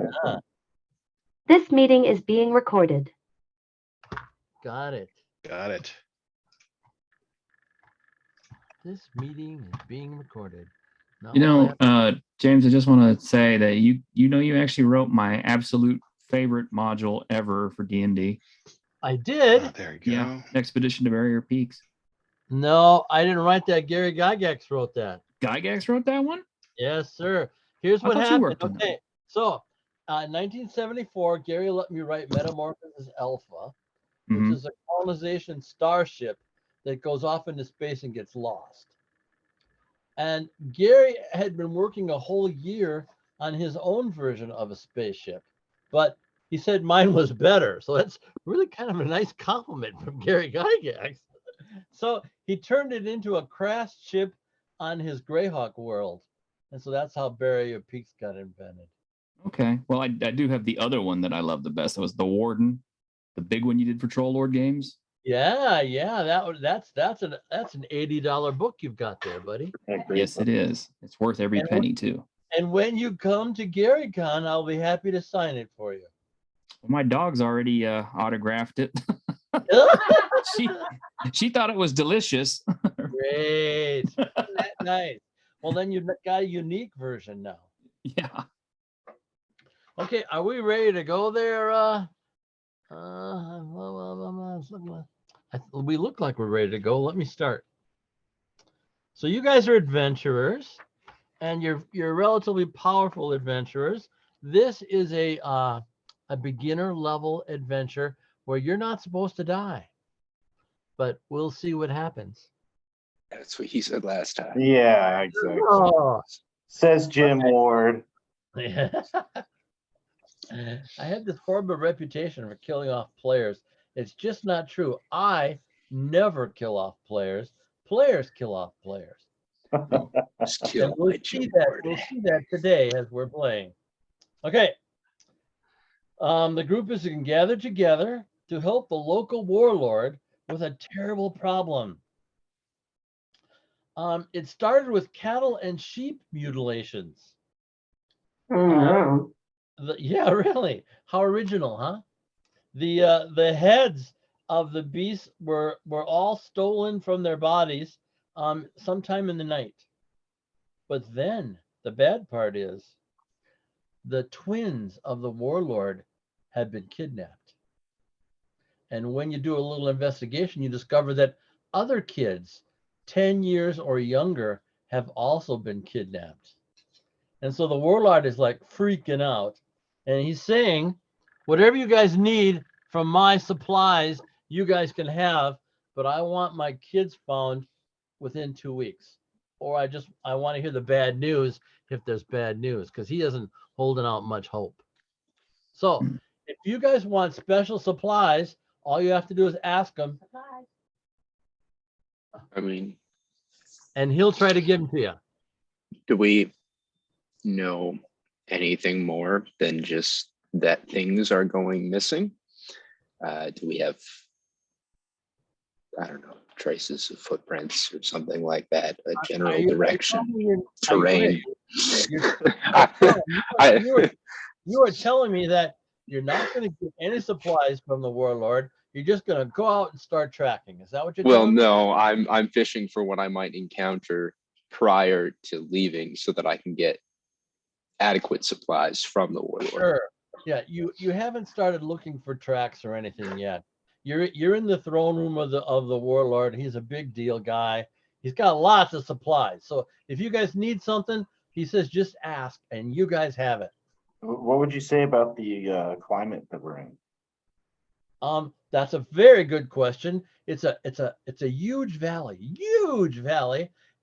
Yeah. This meeting is being recorded. Got it. Got it. This meeting is being recorded. Now You know, all I James, I just want to say that you actually wrote my absolute favorite module ever for D&D. I did. Oh, there you go. Yeah, Expedition to Barrier Peaks. No, I didn't write that. Gary Gygax wrote that. Gygax wrote that one? Yes, sir. Here's I what thought you happened. worked on that. Okay, so in 1974, Gary let me write Metamorphosis Alpha, which Mhm. is a colonization starship that goes off into space and gets lost. And Gary had been working a whole year on his own version of a spaceship, but he said mine was better. So that's really kind of a nice compliment from Gary Gygax. So he turned it into a crashed ship on his Greyhawk world. And so that's how Barrier Peaks got invented. Okay. Well, I do have the other one that I love the best. That was the Warden, the big one you did for Troll-Lord-Games. Yeah, that's an $80 book you've got there, buddy. Yes, it is. It's worth every penny too. And when you come to GaryCon, I'll be happy to sign it for you. Well, my dog's already autographed it. she thought it was delicious. Great. Isn't that nice? Well, then you've got a unique version now. Yeah. Okay, are we ready to go there? We look like we're ready to go. Let me start. So you guys are adventurers, and you're relatively powerful adventurers. This is a beginner level adventure where you're not supposed to die, but we'll see what happens. That's what he said last time. Yeah, exactly. Oh. Says Jim Ward. I have this horrible reputation for killing off players. It's just not true. I never kill off players. Players kill off players. Just kill And we'll my see Jim that. Ward. We'll see that today as we're playing. Okay. The group is gathered together to help the local warlord with a terrible problem. It started with cattle and sheep mutilations. Yeah, really. How original, huh? The heads of the beasts were all stolen from their bodies sometime in the night. But then the bad part is the twins of the warlord had been kidnapped. And when you do a little investigation, you discover that other kids 10 years or younger have also been kidnapped. And so the warlord is like freaking out. And he's saying, whatever you guys need from my supplies, you guys can have, but I want my kids found within 2 weeks. Or I want to hear the bad news if there's bad news, because he isn't holding out much hope. So if you guys want special supplies, all you have to do is ask him. I mean, And he'll try to give them to you. do we know anything more than just that things are going missing? Do we have, I don't know, traces of footprints or something like that? A general direction, terrain. You are telling me that you're not going to get any supplies from the warlord. You're just going to go out and start tracking. Is that what you're Well, telling me? no, I'm fishing for what I might encounter prior to leaving so that I can get adequate supplies from the warlord. Sure. Yeah, you haven't started looking for tracks or anything yet. You're in the throne room of the warlord. He's a big deal guy. He's got lots of supplies. So if you guys need something, he says just ask, and you guys have it. What would you say about the climate that we're in? That's a very good question. It's a huge valley,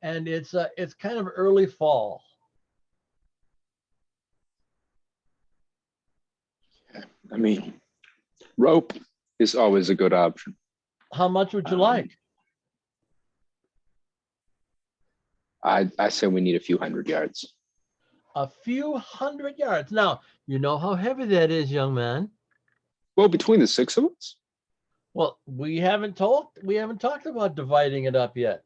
and it's kind of early fall. I mean, rope is always a good option. How much would you like? I say we need a few hundred yards. A few hundred yards. Now, you know how heavy that is, young man. Well, between the 6 of us. Well, we haven't talked about dividing it up yet.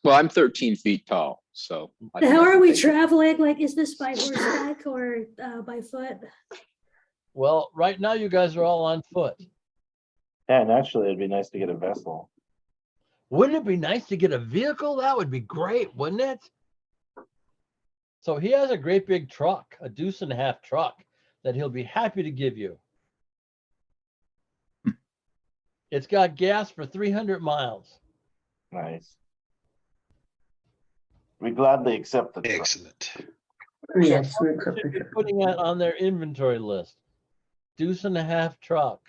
Well, I'm 13 feet tall, so. I How think I are can we take it. traveling? Like, is this by horseback or by foot? Well, right now you guys are all on foot. Yeah, naturally, it'd be nice to get a vessel. Wouldn't it be nice to get a vehicle? That would be great, wouldn't it? So he has a great big truck, a 2.5 truck that he'll be happy to give you. It's got gas for 300 miles. Nice. We gladly accept the truck. Excellent. Yes, we Should be putting it on their inventory list. 2.5 truck.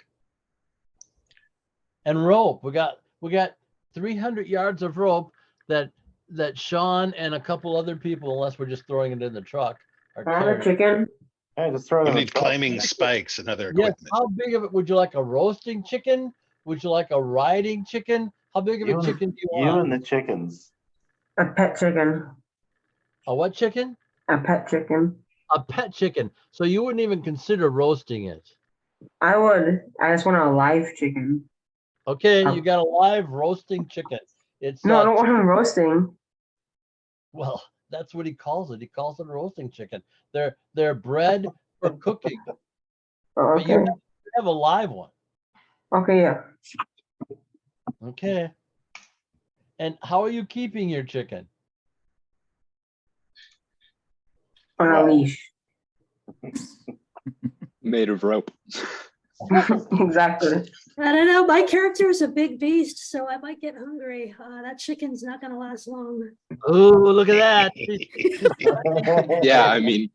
And rope. We got 300 yards of rope that Sean and a couple other people, unless we're just throwing it in the truck, are I have a carrying. chicken. Hey, just throw You them in need the truck. climbing spikes and other Yes. equipment. How big of it would you like? A roasting chicken? Would you like a riding chicken? How big of a chicken do you You want? and the chickens. A pet chicken. A what chicken? A pet chicken. A pet chicken. So you wouldn't even consider roasting it. I would. I just want a live chicken. Okay, you got a live roasting chicken. It's No, I don't want them roasting. well, that's what he calls it. He calls it a roasting chicken. They're bred for cooking, Oh, but you okay. have a live one. Okay, yeah. Okay. And how are you keeping your chicken? On a Wow. leash. Made of rope. Exactly. I don't know. My character is a big beast, so I might get hungry. That chicken's not gonna last long. Oh, look at that. Yeah, I mean,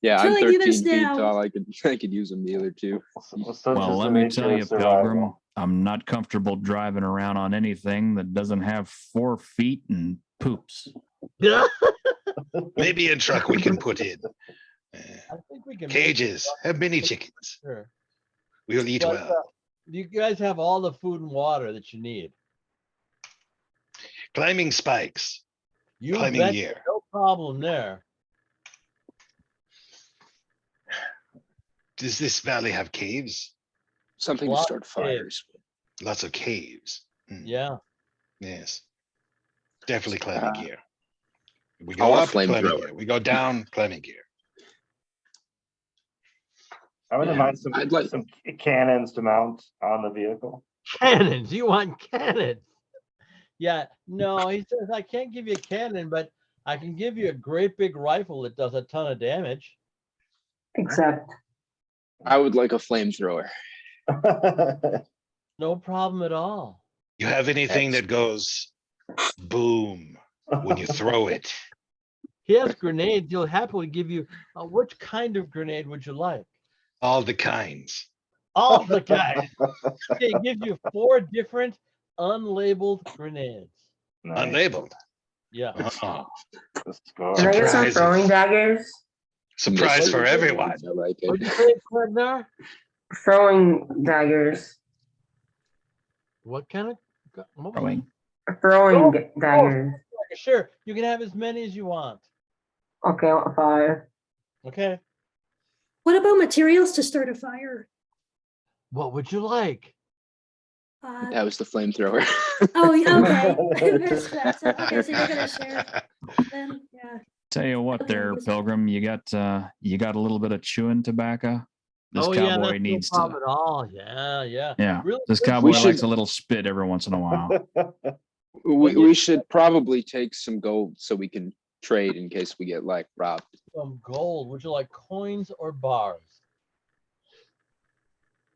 yeah, I'm Telling you 13 this feet now. tall. I could use a meal or two. Such Well, is let the me nature tell of you, survival. Pilgrim, I'm not comfortable driving around on anything that doesn't have 4 feet and poops. Maybe a truck we can put in. I think we can make Cages, have mini chickens. sure. We'll eat But, well. you guys have all the food and water that you need. Climbing spikes, You climbing bet, gear. no problem there. Does this valley have caves? Something to Lots start of fires. Lots of caves. Hmm, Yeah. yes. Definitely climbing Uh, gear. We I go want up, climbing flamethrower. gear. We go down, climbing gear. I wouldn't Yeah, mind some, I'd like- some cannons to mount on the vehicle. Cannons. You want cannons? Yeah. No, he says I can't give you a cannon, but I can give you a great big rifle that does a ton of damage. Except. I would like a flamethrower. No problem at all. You have anything that goes boom when you throw it? He has grenades. He'll happily give you. Which kind of grenade would you like? All the kinds. All the kinds. Okay, he gives you 4 different unlabeled grenades. Nice. Unlabeled. Yeah. Oh, The score. Can I get some Surprises. throwing daggers? surprise for everyone. I like What'd it. you say, Clegnar? Throwing daggers. What kind of? What was Throwing. Throwing Oh, daggers. that? Sure, you can have as many as you want. Okay, I want 5. Okay. What about materials to start a fire? What would you like? That was the flamethrower. Oh, yeah, okay. I missed that. So, okay, so you're gonna share then, yeah. Tell you what, Okay, there, yes. Pilgrim, you got a little bit of chewing tobacco. This Oh yeah, cowboy that's needs no to. problem at all. Yeah, yeah. Yeah, Really this good cowboy should- likes a little spit every once in a while. We should probably take some gold so we can trade in case we get like robbed. Some gold. Would you like coins or bars?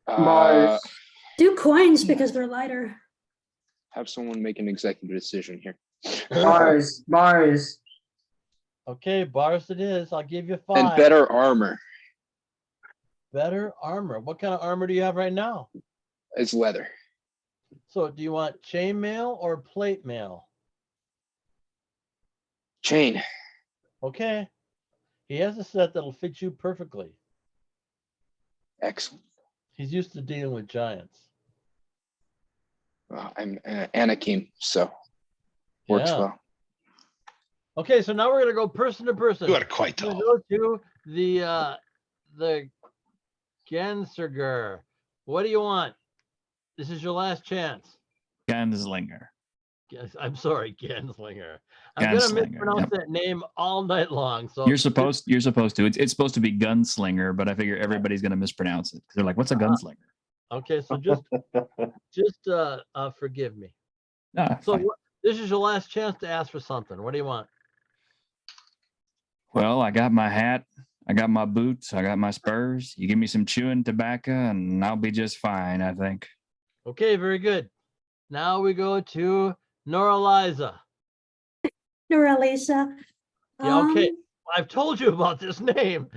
Bars. Do coins because they're lighter. Have someone make an executive decision here. Bars. Bars. Okay, bars it is. I'll give you 5. And better armor Better armor. What kind of armor do you have right now? is leather. So do you want chainmail or plate mail? Chain. Okay. He has a set that'll fit you perfectly. Excellent. He's used to dealing with giants. I'm Anakim, so works Yeah. well. Okay, so now we're gonna go person to person. You are quite We're gonna tall. go to the Genserger. What do you want? This is your last chance. Gunslinger. Yes, I'm sorry, Ganslinger. I'm gonna Gunslinger, mispronounce yep. that name all night long. So You're supposed to. It's supposed to be gunslinger, but I figure everybody's gonna mispronounce it. They're like, what's a gunslinger? okay, so just forgive me. Ah, So fine. this is your last chance to ask for something. What do you want? Well, I got my hat, I got my boots, I got my spurs. You give me some chewing tobacco and I'll be just fine, I think. Okay, very good. Now we go to Nora Liza. Nora Lisa. Yeah, okay. I've told you about this name.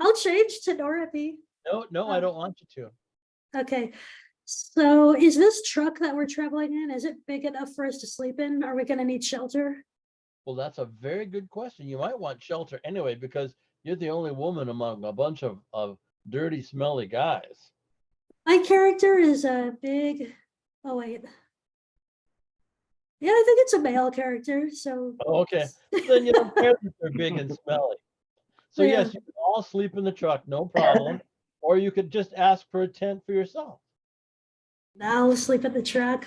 I'll change to Dorothy. No, I don't want you to. Okay. So is this truck that we're traveling in, is it big enough for us to sleep in? Are we gonna need shelter? Well, that's a very good question. You might want shelter anyway, because you're the only woman among a bunch of dirty, smelly guys. My character is a big, oh wait. Yeah, I think it's a male character, so. Oh, okay. Then you don't care that they're big and smelly. So Yeah. yes, you can all sleep in the truck, no problem. Or you could just ask for a tent for yourself. I'll sleep in the truck.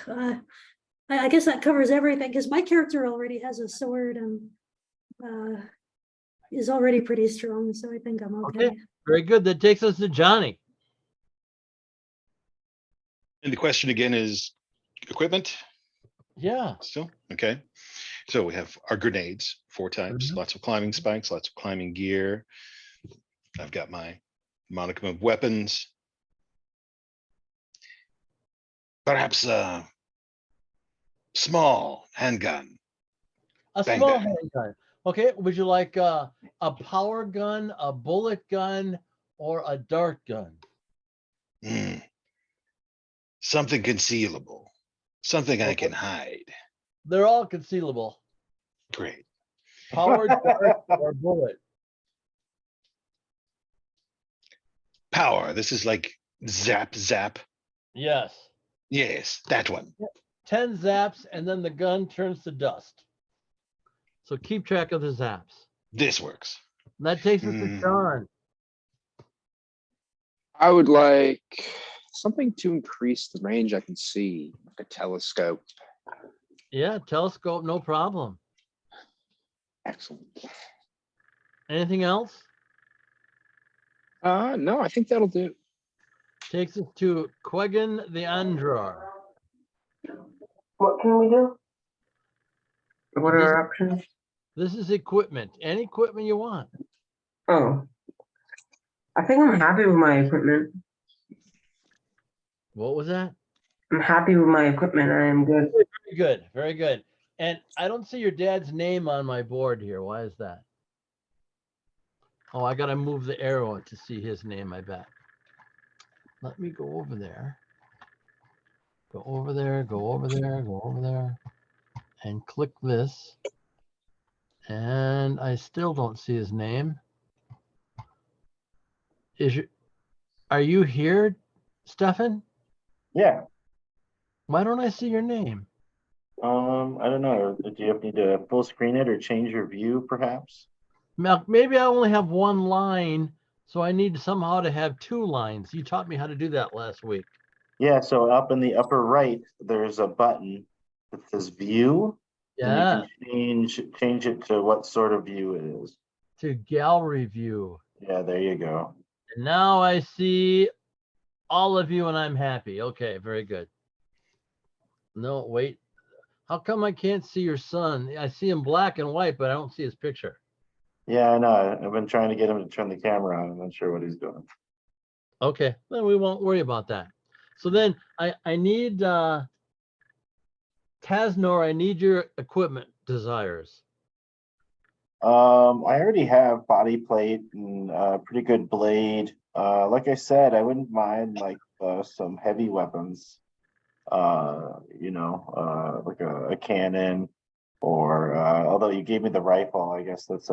I guess that covers everything, because my character already has a sword and is already pretty strong, so I think I'm okay. Okay. Very good. That takes us to Johnny. And the question again is equipment Yeah. still? Okay. So we have our grenades, 4 types, Mhm. lots of climbing spikes, lots of climbing gear. I've got my modicum of weapons. Perhaps a small handgun. A Bang, small bang. handgun. Okay. Would you like a power gun, a bullet gun, or a dart gun? Hmm. Something concealable. Something I Okay. can hide. They're all concealable. Great. Power, dart, or bullet. Power. This is like zap, zap. Yes. Yes, that one. 10 zaps, and then the gun turns to dust. So keep track of the zaps. This works. And that takes us to Mm. Sean. I would like something to increase the range I can see, like a telescope. Yeah, telescope, no problem. Excellent. Anything else? No, I think that'll do. Takes us to Quegan the Andrar. What can we do? What are This- our options? This is equipment. Any equipment you want. Oh. I think I'm happy with my equipment. What was that? I'm happy with my equipment. I am good. Very good. Very good. And I don't see your dad's name on my board here. Why is that? Oh, I got to move the arrow to see his name, I bet. Let me go over there. Go over there, go over there, go over there, and click this. And I still don't see his name. Are you here, Stefan? Yeah. Why don't I see your name? I don't know. Do you need to full screen it or change your view, perhaps? Maybe I only have one line, so I need somehow to have 2 lines. You taught me how to do that last week. Yeah. So up in the upper right, there's a button that says View. Yeah, And you can change it to what sort of view it is. to gallery view. Yeah, there you go. And now I see all of you and I'm happy. Okay, very good. No, wait. How come I can't see your son? I see him black and white, but I don't see his picture. Yeah, I know. I've been trying to get him to turn the camera on. I'm not sure what he's doing. Okay, then we won't worry about that. So then I need Tasnor, I need your equipment desires. I already have body plate and pretty good blade. Like I said, I wouldn't mind like some heavy weapons. Like a cannon, or although you gave me the rifle, I guess that's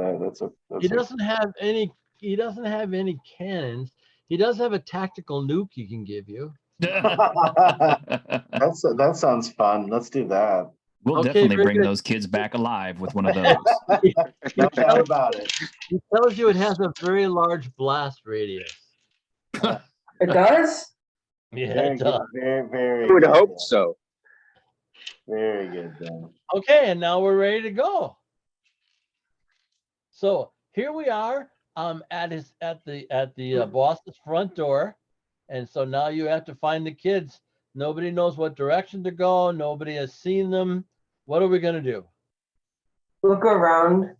He doesn't have any cannons. He does have a tactical nuke he can give you. that sounds fun. Let's do that. We'll Okay, definitely very bring good. those kids back alive with one of those. No doubt about it. He tells you it has a very large blast radius. It does? Yeah, Very it good. does. Very, very. I would good. hope so. Very good then. Okay, and now we're ready to go. So here we are at the boss's front door. And so now you have to find the kids. Nobody knows what direction to go. Nobody has seen them. What are we going to do? Look around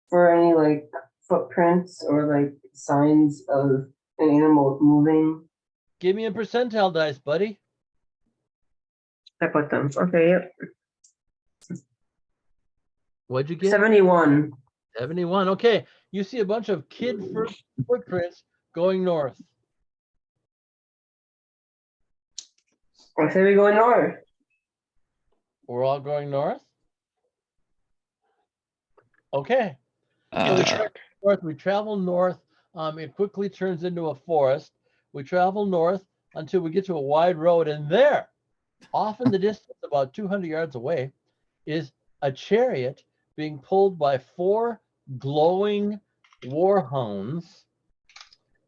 for any like footprints or like signs of an animal moving. Give me a percentile dice, buddy. I put them. Okay, yep. What'd you get? 71. 71. Okay. You see a bunch of kid footprints going north. I say we go north. We're all going north? Okay. In the Uh, truck. North, we travel north. It quickly turns into a forest. We travel north until we get to a wide road, and there, off in the distance, about 200 yards away, is a chariot being pulled by 4 glowing warhounds.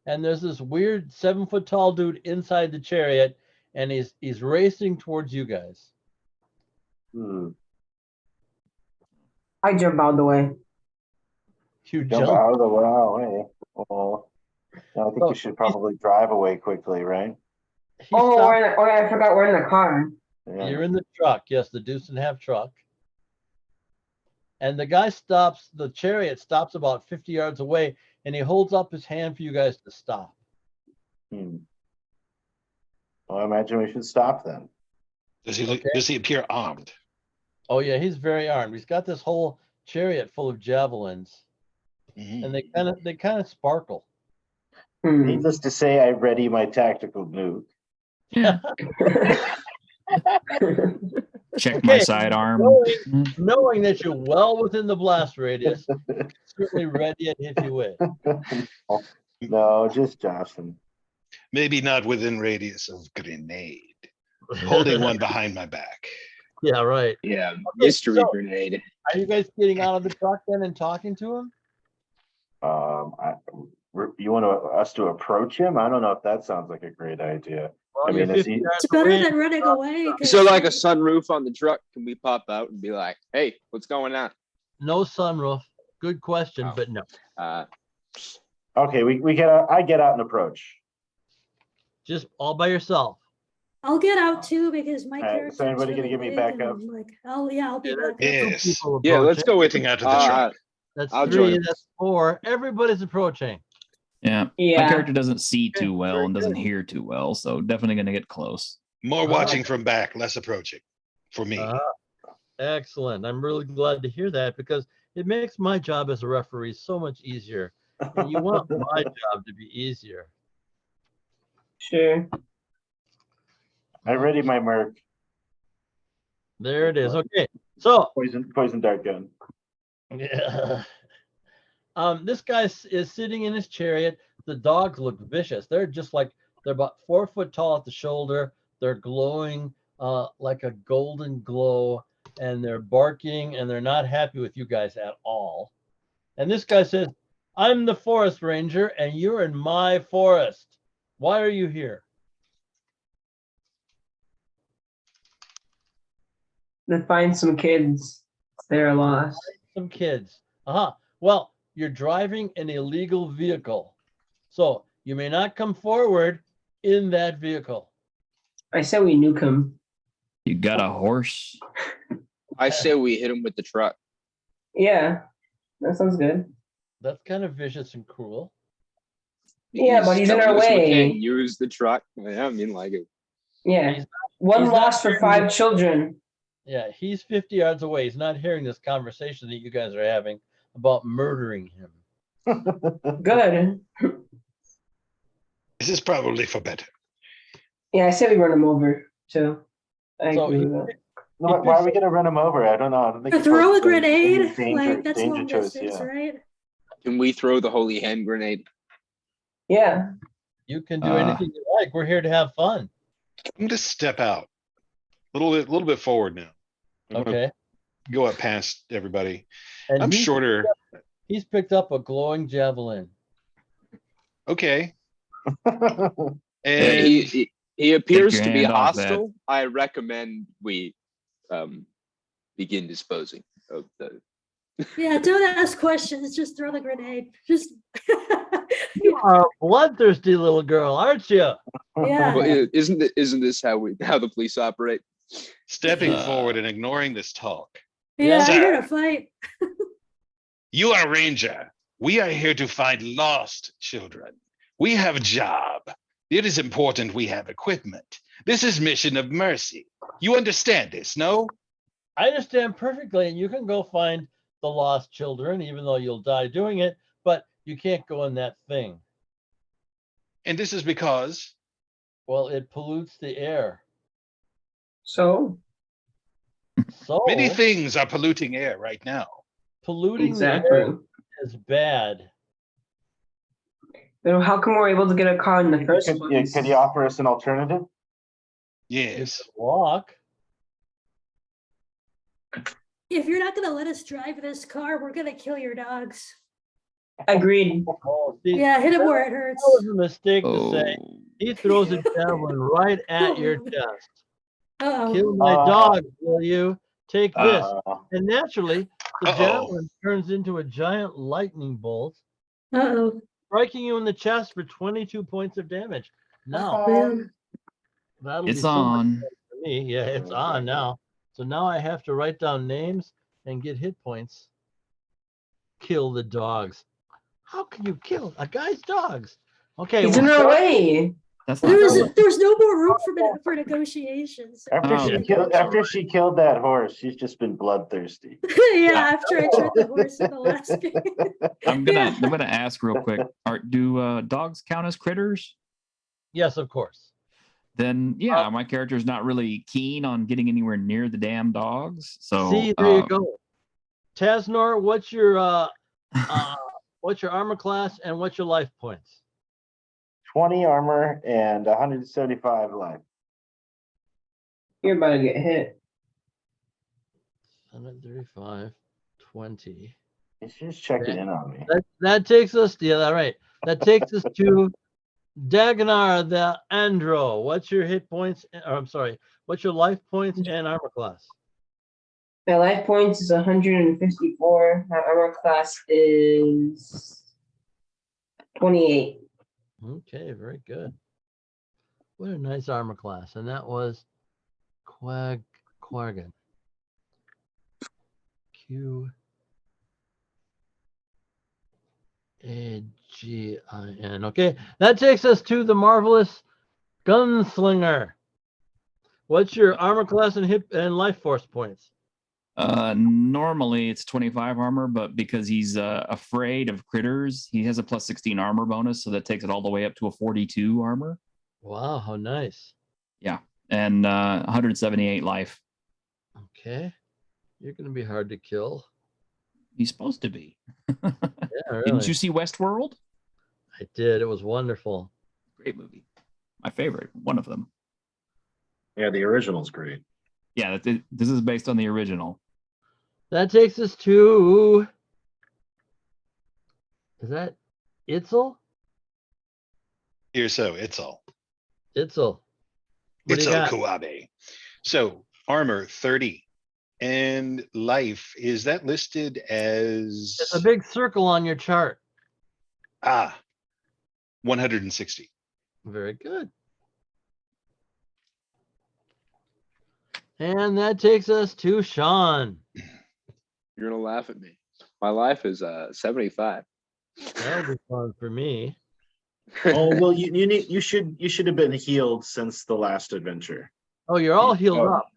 And there's this weird 7-foot-tall dude inside the chariot, and he's racing towards you guys. I jump out the way. You Jump jump. out of the way. Well, I think we should probably drive away quickly, right? He Oh, stops. yeah, I forgot we're in the car. Yeah. You're in the truck. Yes, the deuce and a half truck. And the guy stops, the chariot stops about 50 yards away, and he holds up his hand for you guys to stop. Well, I imagine we should stop then. Does he look? Okay. Does he appear armed? Oh yeah, he's very armed. He's got this whole chariot full of javelins, Mhm. and they kind of sparkle. Needless to say, I ready my tactical nuke. yeah. Check my Okay. sidearm. Knowing that you're well within the blast radius, certainly ready and hit you with. No, just Jocelyn. Maybe not within radius of grenade. Holding one behind my back. Yeah, right. Yeah, Okay, mystery so- grenade. Are you guys getting out of the truck then and talking to him? You want us to approach him? I don't know if that sounds like a great idea. Well, I you're mean, is 50 he- yards It's better away. than running away. 'cause, So like a sunroof on the truck, can we pop out and be like, hey, what's going on? No sunroof. Good question, Oh. but no. Okay, we get out. I get out and approach. Just all by yourself. I'll get out too because my Alright, character. so anybody gonna give me backup? Like, I'll be Yeah, back up. Yes. People Yeah, let's approaching. go waiting out of the truck. That's I'll 3, join him. that's 4. Everybody's approaching. Yeah. My Yeah. character doesn't see too well very and doesn't good. hear too well, so definitely gonna get close. More watching from back, less approaching. For me. Excellent. I'm really glad to hear that because it makes my job as a referee so much easier. And you want my job to be easier. Sure. I ready my Merc. There it is. Okay. So Poison dart gun. yeah. This guy is sitting in his chariot. The dogs look vicious. They're just like they're about 4 foot tall at the shoulder. They're glowing like a golden glow, and they're barking, and they're not happy with you guys at all. And this guy says, "I'm the forest ranger, and you're in my forest. Why are you here?" To find some kids. They're lost. Some kids. Well, you're driving an illegal vehicle, so you may not come forward in that vehicle. I said we nuke him. You got a horse? I say we hit him with the truck. Yeah, that sounds good. That's kind of vicious and cruel. Yeah, but he's in telling our us we way. can't use the truck. Yeah, I mean, like, Yeah. He's One he's lost not for 5 children. Yeah, he's 50 yards away. He's not hearing this conversation that you guys are having about murdering him. Good. This is probably for better. Yeah, I said we run him over. So I So agree with that. No, why are we gonna run him over? I don't know. I don't think. To it's throw a like grenade, danger- like that's danger long choice, distance, yeah. right? can we throw the holy hand grenade? Yeah. You can do anything you like. We're here to have fun. I'm gonna step out. A little bit forward now. I'm gonna Okay. go up past everybody. And I'm shorter. He's picked up a glowing javelin. Okay. And And he appears your to be hand off that. hostile. I recommend we begin disposing of the. Yeah, don't ask questions. Just throw the grenade. Just You are a bloodthirsty little girl, aren't you? yeah. Well, isn't this how the police operate? Stepping Uh, forward and ignoring this talk. Yeah, Sir. I'm here to fight. You are a ranger. We are here to find lost children. We have a job. It is important we have equipment. This is mission of mercy. You understand this, no? I understand perfectly, and you can go find the lost children, even though you'll die doing it, but you can't go in that thing. And this is because Well, it pollutes the air. So So many things are polluting air right now. polluting the exactly. air is bad. Then how come we're able to get a car in the first place? Could you offer us an alternative? You Yes. can walk. If you're not gonna let us drive this car, we're gonna kill your dogs. Agreed. Oh, see, Yeah, hit him where it that hurts. was a mistake to Oh, say. He throws a javelin right at your chest. Uh-oh. Kill my dog, will you? Take this. Uh, And naturally, the Uh-oh. javelin turns into a giant lightning bolt, Uh-oh. striking you in the chest for 22 points of damage. Now, Man. that'll be it's so much on. fun for me. Yeah, it's on now. So now I have to write down names and get hit points. Kill the dogs. How can you kill a guy's dogs? Okay, He's well, in our way. That's There not was cool. there was no more room for negotiations. after Oh, she killed that horse, she's just been bloodthirsty. Yeah, after I tried the horse in the last game. I'm gonna ask real quick. Do dogs count as critters? yes, of course. Then yeah, my character's not really keen on getting anywhere near the damn dogs. So See, there you go. Tasnor, what's your armor class and what's your life points? 20 armor and 175 life. You're about to get hit. 135, 20. She's checking in on me. That takes us, yeah, that's right. That takes us to Dagnar the Andro. What's your hit points? Or I'm sorry, what's your life points and armor class? My life points is 154. My armor class is 28. Okay, very good. What a nice armor class. And that was Quaggan. Quagin. Okay, that takes us to the marvelous Gunslinger. What's your armor class and hit and life force points? Normally it's 25 armor, but because he's afraid of critters, he has a plus 16 armor bonus, so that takes it all the way up to a 42 armor. Wow, how nice. Yeah, and 178 life. Okay, you're gonna be hard to kill. He's supposed to be. Yeah, really. Didn't you see Westworld? I did. It was wonderful. Great movie. My favorite, one of them. Yeah, the original's great. Yeah, this is based on the original. That takes us to. Is that Itzel? Here, so it's all. Itzel. What do It's you all got? Kuabe. So armor 30 and life, is that listed as It's a big circle on your chart. 160? Very good. And that takes us to Sean. You're gonna laugh at me. My life is 75. That'll be fun for me. Oh well, you should have been healed since the last adventure. Oh, you're all healed Oh. up.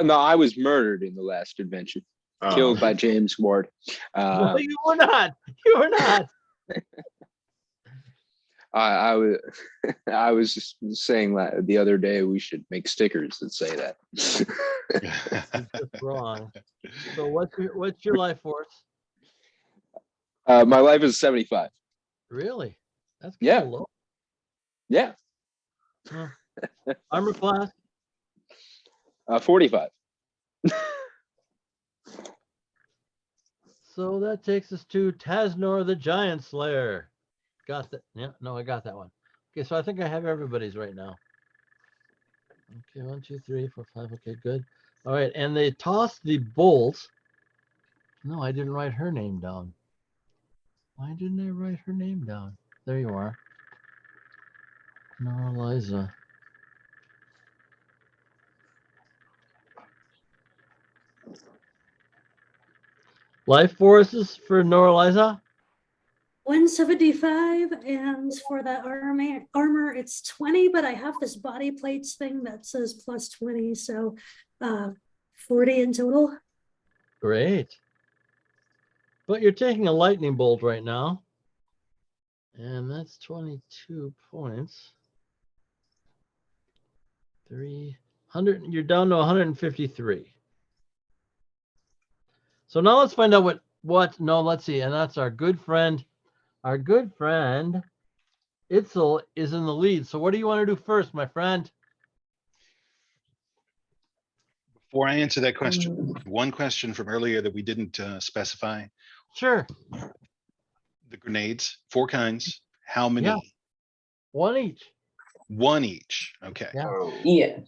No, I was murdered in the last adventure. Oh. Killed by James Ward. No, you were not. You were not. I was I was just saying that the other day we should make stickers that say that. You're just wrong. So what's your life force? My life is 75. Really? That's Yeah. kinda low. Yeah. Huh. Armor class. 45. So that takes us to Tasnor the Giant Slayer. Got that? Yeah, no, I got that one. Okay, so I think I have everybody's right now. Okay, 1, 2, 3, 4, 5. Okay, good. All right, and they tossed the bolt. No, I didn't write her name down. Why didn't I write her name down? There you are. No, Eliza. Life forces for Noraliza? 175, and for that armor it's 20, but I have this body plates thing that says plus 20, so 40 in total. Great. But you're taking a lightning bolt right now. And that's 22 points. 300, you're down to 153. So now let's find out no, let's see. And that's our good friend Itzel is in the lead. So what do you want to do first, my friend? Before I answer that question, one question from earlier that we didn't specify. Sure. The grenades, 4 kinds. How many? Yeah. One each. One each. Okay. Yeah. Yes.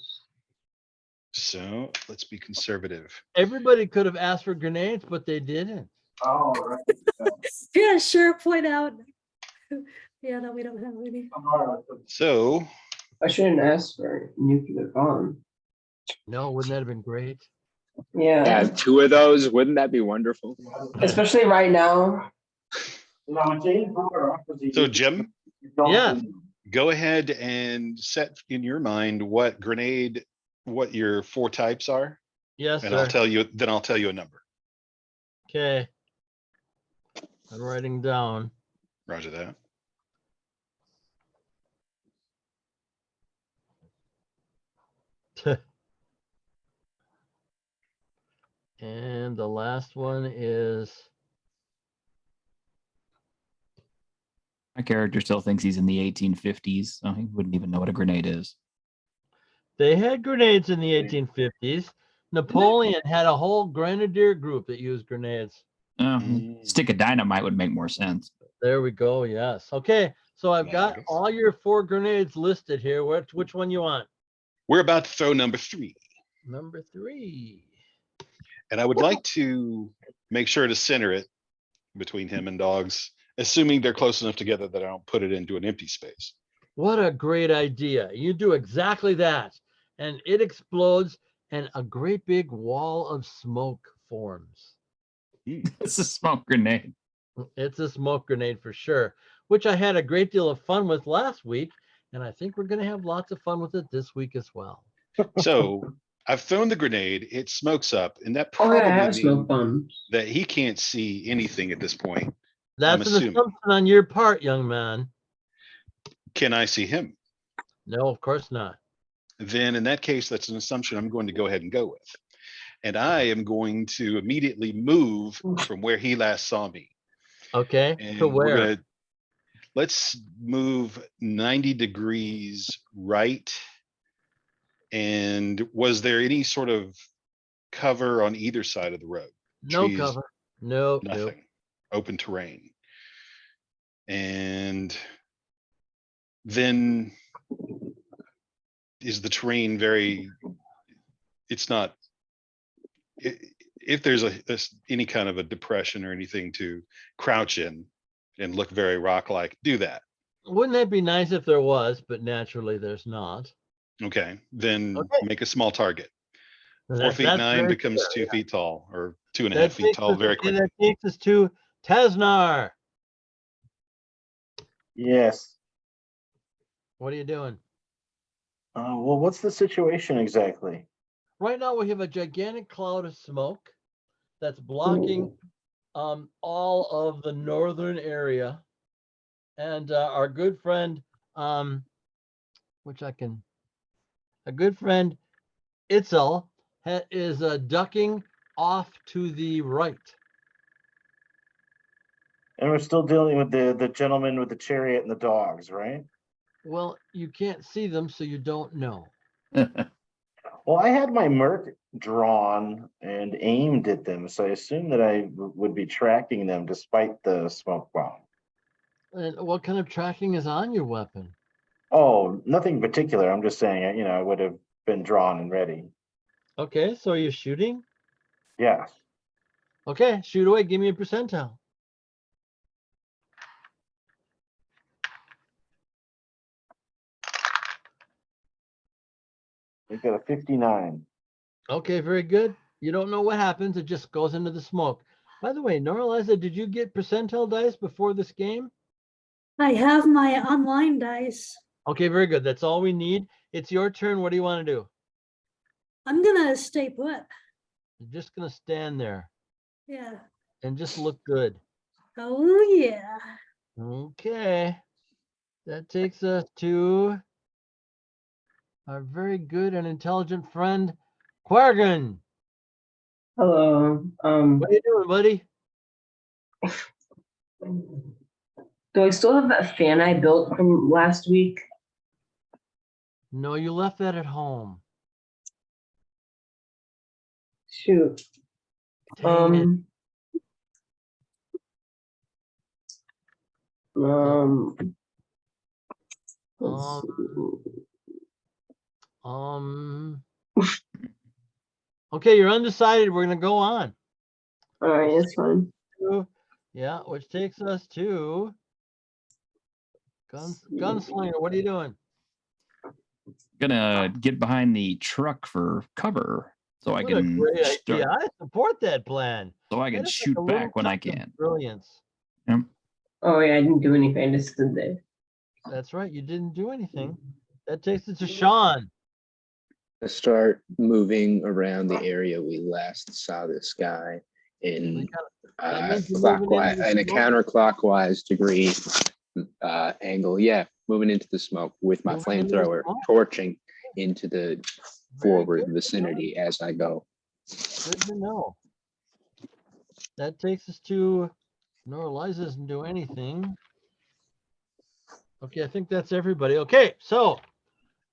So let's be conservative. Everybody could have asked for grenades, but they didn't. Oh, right. Yeah, sure, point out. Yeah, no, we don't have any. So I shouldn't ask for nuclear bomb. No, wouldn't that have been great? Yeah. Yeah, 2 of those. Wouldn't that be wonderful? Especially right now. So Jim, Yes. go ahead and set in your mind what your 4 types are, Yes, and sir. I'll tell you a number. Okay. I'm writing down. Roger that. And the last one is My character still thinks he's in the 1850s, so he wouldn't even know what a grenade is. they had grenades in the 1850s. Napoleon had a whole grenadier group that used grenades. Stick of dynamite would make more sense. There we go. Yes. Okay. So I've got Nice. all your 4 grenades listed here. Which one you want? We're about to throw number 3. Number 3. And I would like to make sure to center it between him and dogs, assuming they're close enough together that I don't put it into an empty space. What a great idea. You do exactly that. And it explodes and a great big wall of smoke forms. It's a smoke grenade. It's a smoke grenade for sure, which I had a great deal of fun with last week. And I think we're going to have lots of fun with it this week as well. So I've thrown the grenade, it smokes up, and that Oh, yeah, I probably have smoke means bombs. that he can't see anything at this point. That's an assuming. assumption on your part, young man. Can I see him? No, of course not. Then in that case, that's an assumption I'm going to go ahead and go with. And I am going to immediately move from where he last saw me. Okay. And To we're where? gonna, let's move 90 degrees right. And was there any sort of cover on either side of the road? No Trees, cover. Nope. nothing. Nope. Open terrain. And then is the terrain it's not, if there's any kind of a depression or anything to crouch in and look very rock-like, do that. Wouldn't that be nice if there was, but naturally there's not. Okay, then Okay. make a small target. 4 That- feet that's 9 very becomes fair, 2 feet tall, or 2.5 That feet takes tall us- very and quickly. that takes us to Tasnar. Yes. What are you doing? Well, what's the situation exactly? Right now we have a gigantic cloud of smoke that's blocking all of the northern area. And our good friend, a good friend, Itzel, is ducking off to the right. And we're still dealing with the gentleman with the chariot and the dogs, right? Well, you can't see them, so you don't know. Well, I had my Merc drawn and aimed at them, so I assume that I would be tracking them despite the smoke bomb. And what kind of tracking is on your weapon? Oh, nothing particular. I'm just saying, I would have been drawn and ready. Okay, so you're shooting? Yes. Okay, shoot away. Give me a percentile. We got a 59. Okay, very good. You don't know what happens. It just goes into the smoke. By the way, Noraliza, did you get percentile dice before this game? I have my online dice. Okay, very good. That's all we need. It's your turn. What do you want to do? I'm gonna stay put. You're just going to stand there Yeah. and just look good. Oh, yeah. Okay. That takes us to our very good and intelligent friend, Quargan. Hello. What are you doing, buddy? Do I still have that fan I built from last week? No, you left that at home. Shoot. Dang it. Let's Okay, you're undecided. We're gonna go on. all right, it's fine. Yeah, which takes us to Gunslinger. What are you doing? Gonna get behind the truck for cover so I What a can great start, idea. I support that plan. so I That can is like shoot a little back when I touch of can. Brilliance. Yep. Oh yeah, I didn't do anything. I just stood there. That's right. You didn't do anything. That takes it to Sean. Let's start moving around the area we last saw this guy So in you that means you're moving clockwise, into the in a smoke. counterclockwise degree angle. Yeah, moving into the smoke with my Moving into the flamethrower, smoke. torching into the Very forward good. vicinity as I go. Good to know. That takes us to Noraliza doesn't do anything. Okay, I think that's everybody. Okay, so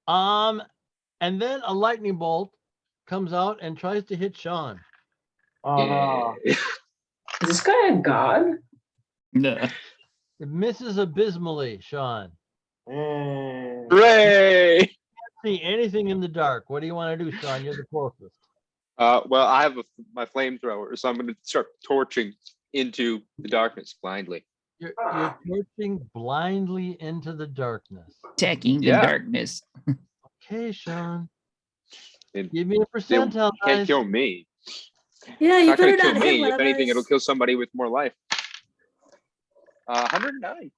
and then a lightning bolt comes out and tries to hit Sean. Oh no. Is this guy a god? Nah. It misses abysmally, Sean. Yay. Hooray! Can't see anything in the dark. What do you want to do, Sean? You're the closest. Well, I have my flamethrower, so I'm going to start torching into the darkness blindly. You're torching blindly into the darkness. Attacking the Yeah. darkness. Okay, Sean. It- Give me a It percentile, can't guys. kill me. Yeah, It's you not going better to kill not hit me. one If of anything, it'll those. kill somebody with more life. 109.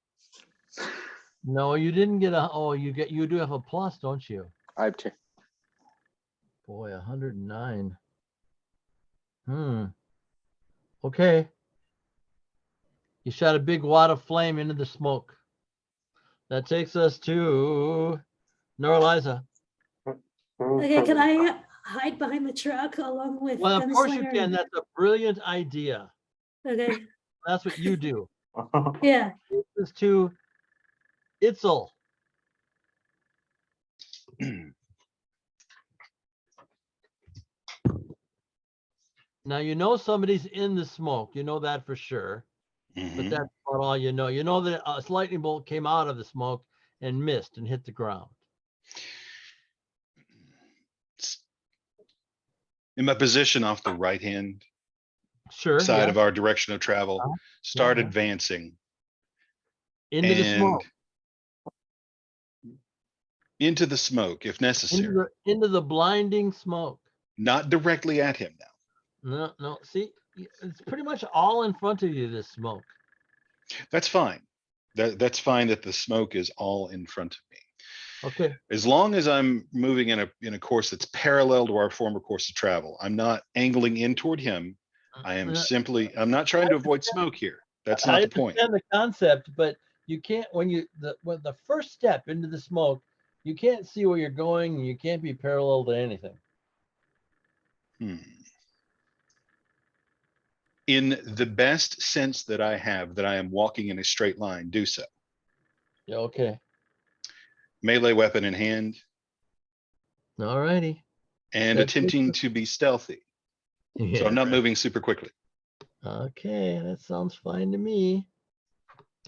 No, you didn't get a. Oh, you do have a plus, don't you? I've Boy, 109. Okay. You shot a big wad of flame into the smoke. That takes us to Noraliza. Okay, can I hide behind the truck along with Well, of course you Gunslinger? can. That's a brilliant idea. Okay, That's what you do. yeah. Takes us to Itzel. Now you know somebody's in the smoke. You know that for sure. But Mhm. that's about all you know. You know that a lightning bolt came out of the smoke and missed and hit the ground. In my position off the right hand Sure. side Yeah. of our direction of travel, Uh-huh. start Yeah. advancing Into the and smoke. into the smoke if necessary. Into the blinding smoke. Not directly at him now. No. See, it's pretty much all in front of you, this smoke. That's fine. That's fine that the smoke is all in front of me. Okay. As long as I'm moving in a course that's parallel to our former course of travel, I'm not angling in toward him. I am simply, I'm not trying to avoid smoke here. That's not I the point. understand the concept, but you can't when the first step into the smoke, you can't see where you're going and you can't be parallel to anything. In the best sense that I have, that I am walking in a straight line, do so. Yeah, okay. Melee weapon in hand All righty. and attempting to be stealthy. Yeah. So I'm not moving super quickly. Okay, that sounds fine to me.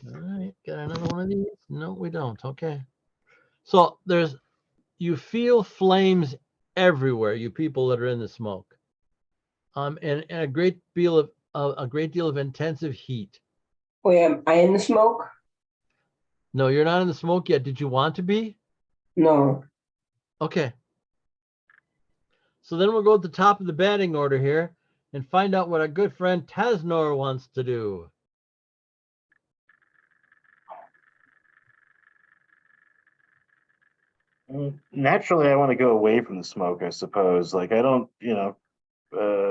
All right, got another one of these? No, we don't. Okay. So you feel flames everywhere, you people that are in the smoke. And a great deal of intensive heat. Wait, am I in the smoke? No, you're not in the smoke yet. Did you want to be? No. Okay. So then we'll go to the top of the batting order here and find out what our good friend Tasnor wants to do. Naturally, I want to go away from the smoke, I suppose. Like, I don't,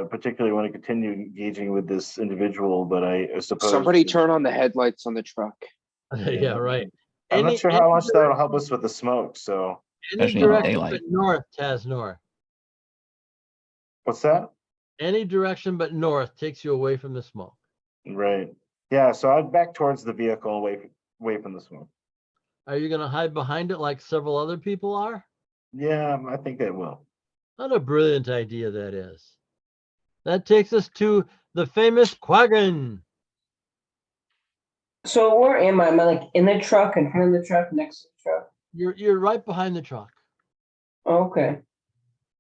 particularly want to continue engaging with this individual, but I suppose. Somebody turn on the headlights on the truck. Yeah, right. I'm not sure Any how much that'll help direction- us with the smoke, so. Any Especially in direction daylight. but north, Tasnor. What's that? Any direction but north takes you away from the smoke. Right. Yeah, so I'd back towards the vehicle away from the smoke. Are you going to hide behind it like several other people are? Yeah, I think I will. What a brilliant idea that is. That takes us to the famous Quaggan. So where am I? Am I like in the truck, in front of the truck, next to the truck? You're right behind the truck. Oh, okay.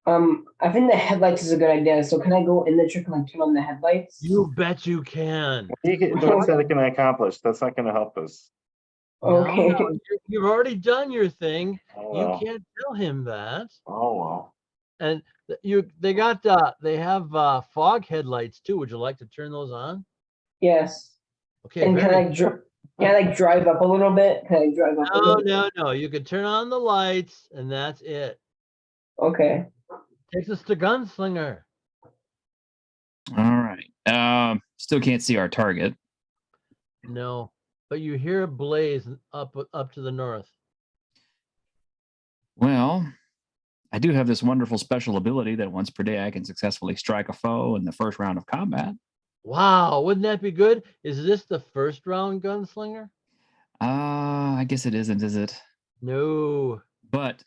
I think the headlights is a good idea. So can I go in the truck and like turn on the headlights? You bet you can. What's that can I accomplish? That's not going to help us. Okay. No, you've already done your thing. Oh, You well. can't tell him that. Oh, well. And they have fog headlights too. Would you like to turn those on? Yes. Okay, And can very. I drive up a little bit? Can I drive up a little bit? No. You can turn on the lights and that's it. Okay. Takes us to Gunslinger. All right. Still can't see our target. No, but you hear a blaze up to the north. Well, I do have this wonderful special ability that once per day I can successfully strike a foe in the first round of combat. Wow, wouldn't that be good? Is this the first round Gunslinger? I guess it isn't, is it? No. But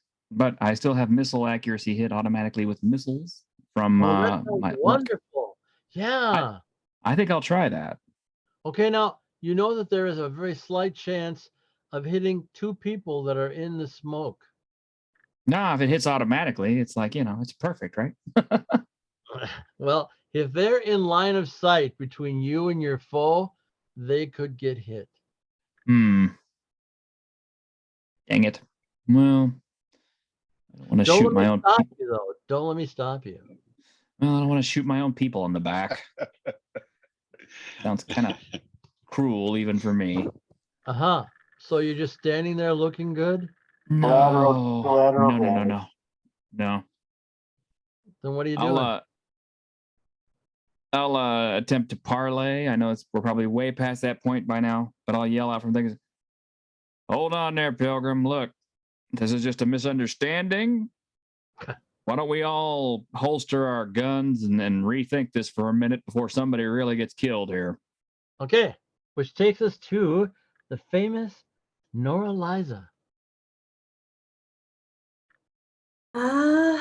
I still have missile accuracy hit automatically with missiles from That sounds my luck. wonderful. Yeah. I think I'll try that. Okay, now you know that there is a very slight chance of hitting two people that are in the smoke. No, if it hits automatically, it's like, it's perfect, right? Well, if they're in line of sight between you and your foe, they could get hit. Dang it. Well, I don't want to Don't shoot let my me own stop people. you, though. Don't let me stop you. Well, I don't want to shoot my own people in the back. Sounds kind of cruel even for me. Uh-huh. So you're just standing there looking good? Collateral damage. No. Then what are you doing? I'll attempt to parlay. I know we're probably way past that point by now, but I'll yell out from things. Hold on there, Pilgrim. Look, this is just a misunderstanding. Why don't we all holster our guns and rethink this for a minute before somebody really gets killed here? Okay, which takes us to the famous Nora Liza. I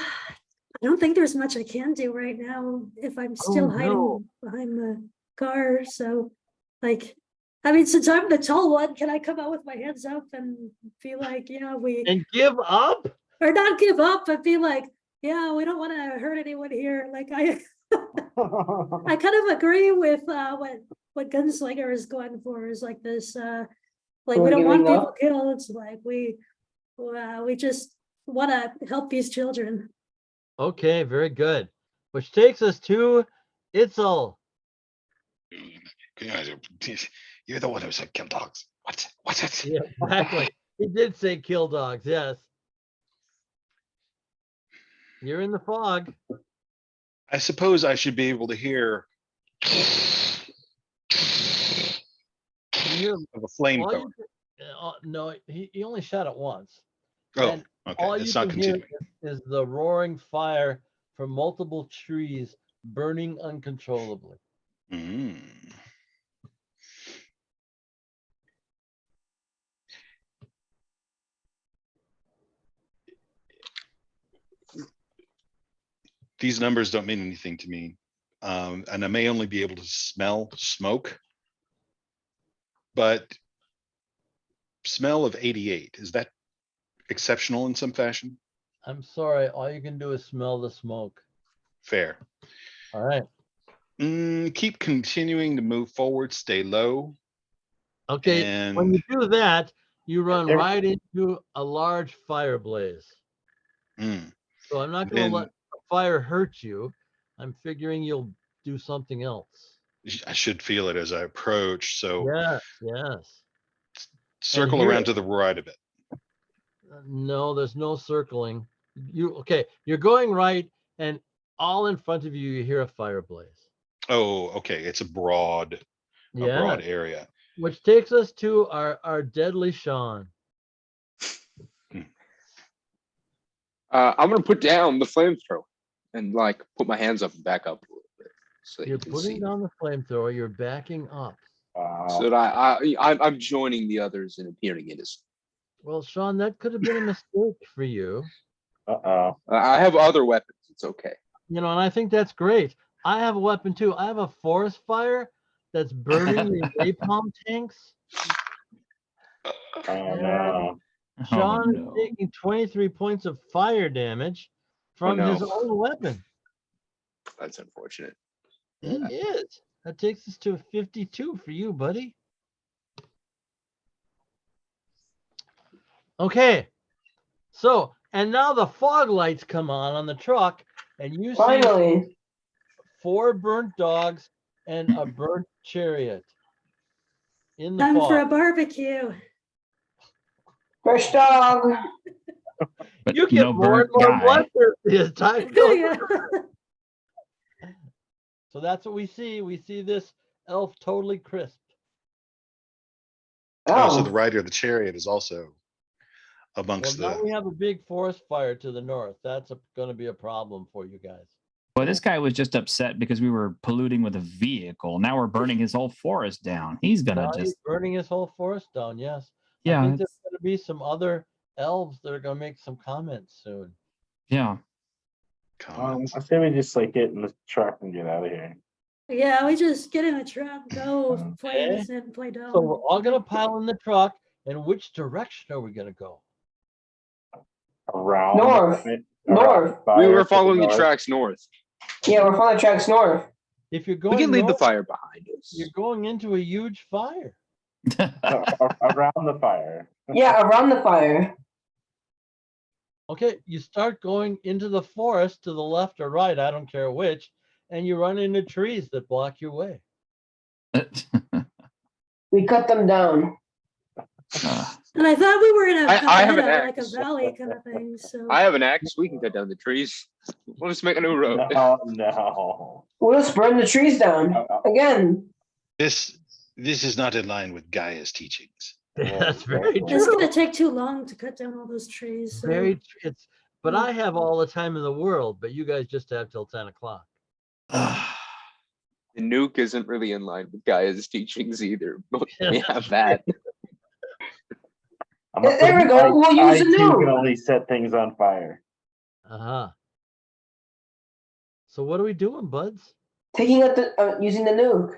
don't think there's much I can do right now if I'm still hiding behind the car. So, like, I mean, since I'm the tall one, can I come out with my hands up and be like, yeah, And give up? or not give up, but be like, yeah, we don't want to hurt anyone here. Like, I kind of agree with what Gunslinger is going for. Is like this, like we don't want people killed. It's like we just want to help these children. Okay, very good. Which takes us to Itzel. You're the one who said kill dogs. What? What's it? Yeah, exactly. He did say kill dogs, yes. You're in the fog. I suppose I should be able to hear You're, of a flamethrower. no, he only shot it once. Oh, And okay. all It's you not can hear continuing. is the roaring fire from multiple trees burning uncontrollably. Mm. These numbers don't mean anything to me. And I may only be able to smell smoke. But smell of 88, is that exceptional in some fashion? I'm sorry. All you can do is smell the smoke. Fair. All right. Keep continuing to move forward. Stay low. Okay. When you And do that, you run There- right into a large fire blaze. mm, So I'm not going to then let the fire hurt you. I'm figuring you'll do something else. I should feel it as I approach. So Yes, yes. circle here- around to the right of it. No, there's no circling. Okay, you're going right, and all in front of you, you hear a fire blaze. Oh, okay. It's a broad Yeah, area. which takes us to our deadly Sean. I'm gonna put down the flamethrower and like put my hands up and back up a little bit so that You're you can putting see. down the flamethrower. You're backing up. So that I'm joining the others in appearing innocent. Well, Sean, that could have been a mistake for you. I have other weapons. It's okay. You know, and I think that's great. I have a weapon too. I have a forest fire that's burning the napalm tanks. Oh no. Sean Oh, is no. taking 23 points of fire damage from no. his own weapon. That's unfortunate. It is. That takes us to 52 for you, buddy. Okay. So, and now the fog lights come on the truck, and you see Finally. 4 burnt dogs and a burnt chariot in the Time for a fog. barbecue. Fresh dog. But You get no more and burnt more guy. bloodthirsty as time goes. Yeah. So that's what we see. We see this elf totally crisp. Oh, so the Oh, rider of the chariot is also Well, amongst now we the. have a big forest fire to the north. That's going to be a problem for you guys. Well, this guy was just upset because we were polluting with a vehicle. Now we're burning his whole forest down. He's gonna Now he's just burning his whole forest down. Yes. I yeah, think there's going to be some other elves that are going to make some comments soon. yeah. Comments. I say we just like get in the truck and get out of here. Yeah, we just get in a truck, go play Okay. innocent, play dumb. So we're all going to pile in the truck. And which direction are we going to go? Around North. around North. fire We to were following the north. tracks north. yeah, we're following the tracks north. If you're We going can leave the north, fire behind us. you're going into a huge fire. Around the fire. Yeah, around the fire. Okay, you start going into the forest to the left or right, I don't care which, and you run into trees that block your way. We cut them down. And I thought we were in a I have an meta, like a axe. valley kind of thing. So I have an axe. We can cut down the trees. We'll just make a new road. No. We'll just burn the trees down again. This is not in line with Gaia's teachings. That's very it's true. gonna take too long to cut down all those trees. So. But I have all the time in the world, but you guys just have till 10 o'clock. The nuke isn't really in line with Gaia's teachings either, but we have that. There we go. We'll use the I too nuke. can only set things on fire. Uh-huh. So what are we doing, buds? Taking out the using the nuke.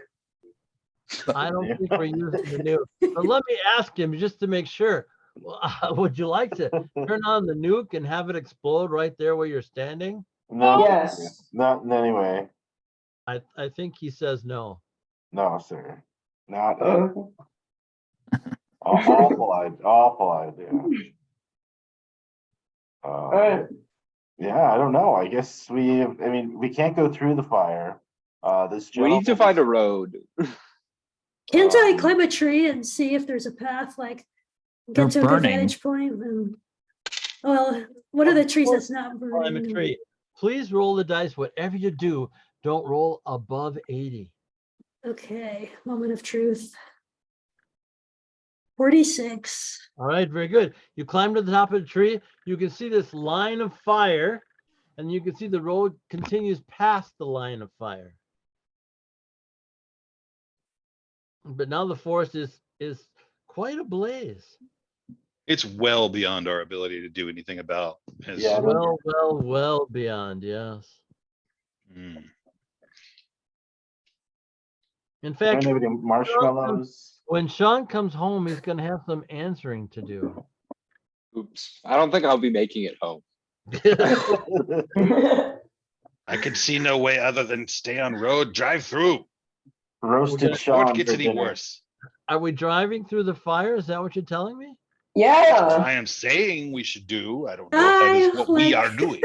I don't think we're using the nuke. But let me ask him just to make sure. Would you like to turn on the nuke and have it explode right there where you're standing? No. Yes. Not in any way. I think he says no. No, sir. Not Uh, awful idea. Alright. Yeah, I don't know. I guess we can't go through the fire. This We need to gentleman- find a road. Can't I Um, climb a tree and see if there's a path, like They're get to a good burning. vantage point? And, well, what are the trees that's not burning? Climb a tree. Please roll the dice. Whatever you do, don't roll above 80. Okay, moment of truth. 46. All right, very good. You climb to the top of the tree. You can see this line of fire, and you can see the road continues past the line of fire. But now the forest is quite ablaze. It's well beyond our ability to do anything about. Yeah. Well beyond, yes. Mm. In fact, Anybody marshmallows? when Sean comes home, he's going to have some answering to do. Oops. I don't think I'll be making it home. I can see no way other than stay on road, drive through. Roasted Before Sean it gets for any dinner. worse. Are we driving through the fire? Is that what you're telling me? Yeah. I am saying we should do. I don't know if that is what we are doing.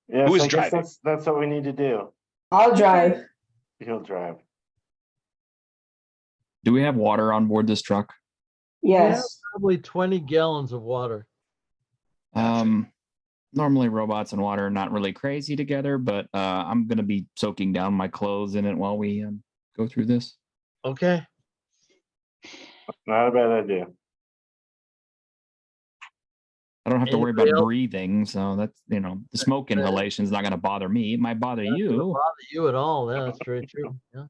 Yes, Who is I guess driving? that's what we need to do. I'll drive. He'll drive. Do we have water on board this truck? Yes. Probably 20 gallons of water. Normally robots and water are not really crazy together, but I'm gonna be soaking down my clothes in it while we go through this. Okay. Not a bad idea. I don't have to worry Anybody about else? breathing, so that's the smoke inhalation is not gonna bother me. It might bother Not gonna you. bother you at all. Yeah, that's very true. Yeah.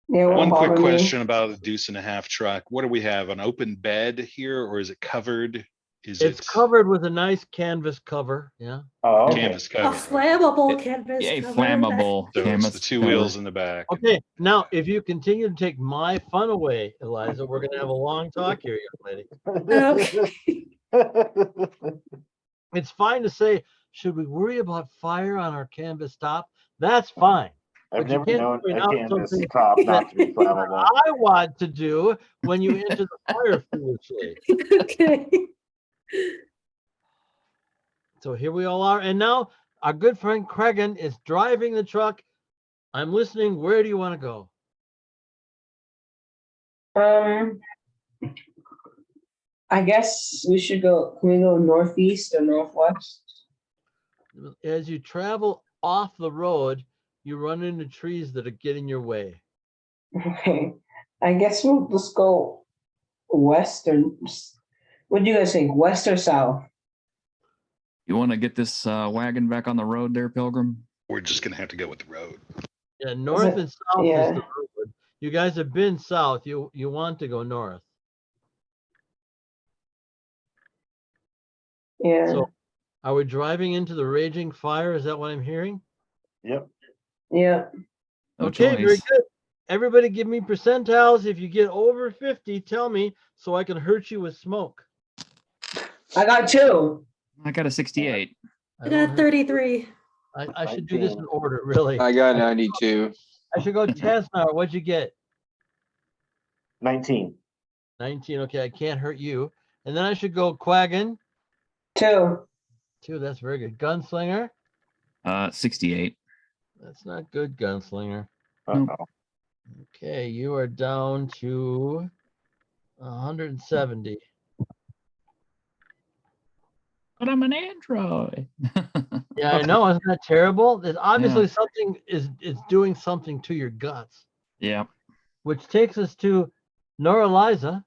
Yeah, it won't One quick bother me. question about the deuce and a half truck. What do we have? An open bed here, or is it covered? Is It's it covered with a nice canvas cover. Yeah. Oh, okay. canvas A cover? flammable It- canvas A cover. flammable So it's canvas the two cover. wheels in the back. Okay. Now, if you continue to take my fun away, Eliza, we're gonna have a long talk here, young lady. It's fine to say, should we worry about fire on our canvas top? That's fine. I've But you never can't known point a out canvas something top not to be flammable. I want to do when you enter the fire foolishly. Okay. So here we all are. And now our good friend Cregan is driving the truck. I'm listening. Where do you want to go? I guess we should go. Can we go northeast or northwest? As you travel off the road, you run into trees that are getting your way. Okay. I guess we'll just go west or. What do you guys think? West or south? You want to get this wagon back on the road there, Pilgrim? We're just gonna have to go with the road. Yeah, north it- and south yeah. is the road. You guys have been south. You want to go north. Yeah. So are we driving into the raging fire? Is that what I'm hearing? Yep. Yeah. No Okay, very choice. good. Everybody give me percentiles. If you get over 50, tell me so I can hurt you with smoke. I got 2. I got a 68. I don't got hurt- 33. I should do this 19. in order, really. I got 92. I should go Tesnar. What'd you get? 19. 19. Okay, I can't hurt you. And then I should go Quaggin. 2. 2. That's very good. Gunslinger. 68. That's not good, Gunslinger. Uh-oh. Okay, you are down to 170. But I'm an android. Yeah, I know. Isn't that terrible? There's obviously Yeah. something is doing something to your guts, Yeah. which takes us to Noraliza.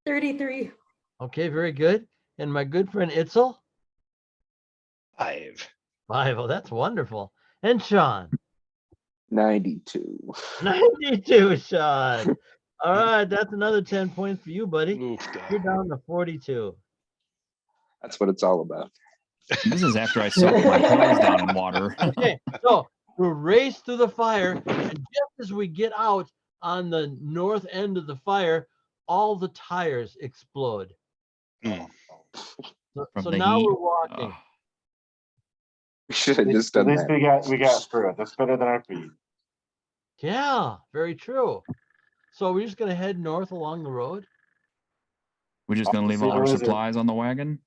33. Okay, very good. And my good friend Itzel. 5. 5. Oh, that's wonderful. And Sean. 92. 92, Sean. All right, that's another 10 points for you, buddy. Oofda. You're down to 42. That's what it's all about. This is after I soaked my clothes down in water. Okay, so we race through the fire, and just as we get out on the north end of the fire, all the tires explode. Mm. So, From so the now heat. we're walking. Oh, We should have just At done least that. we got through it. That's better than our feet. Yeah, very true. So we're just gonna head north along the road. we're just gonna leave all our Where is it? supplies on the wagon.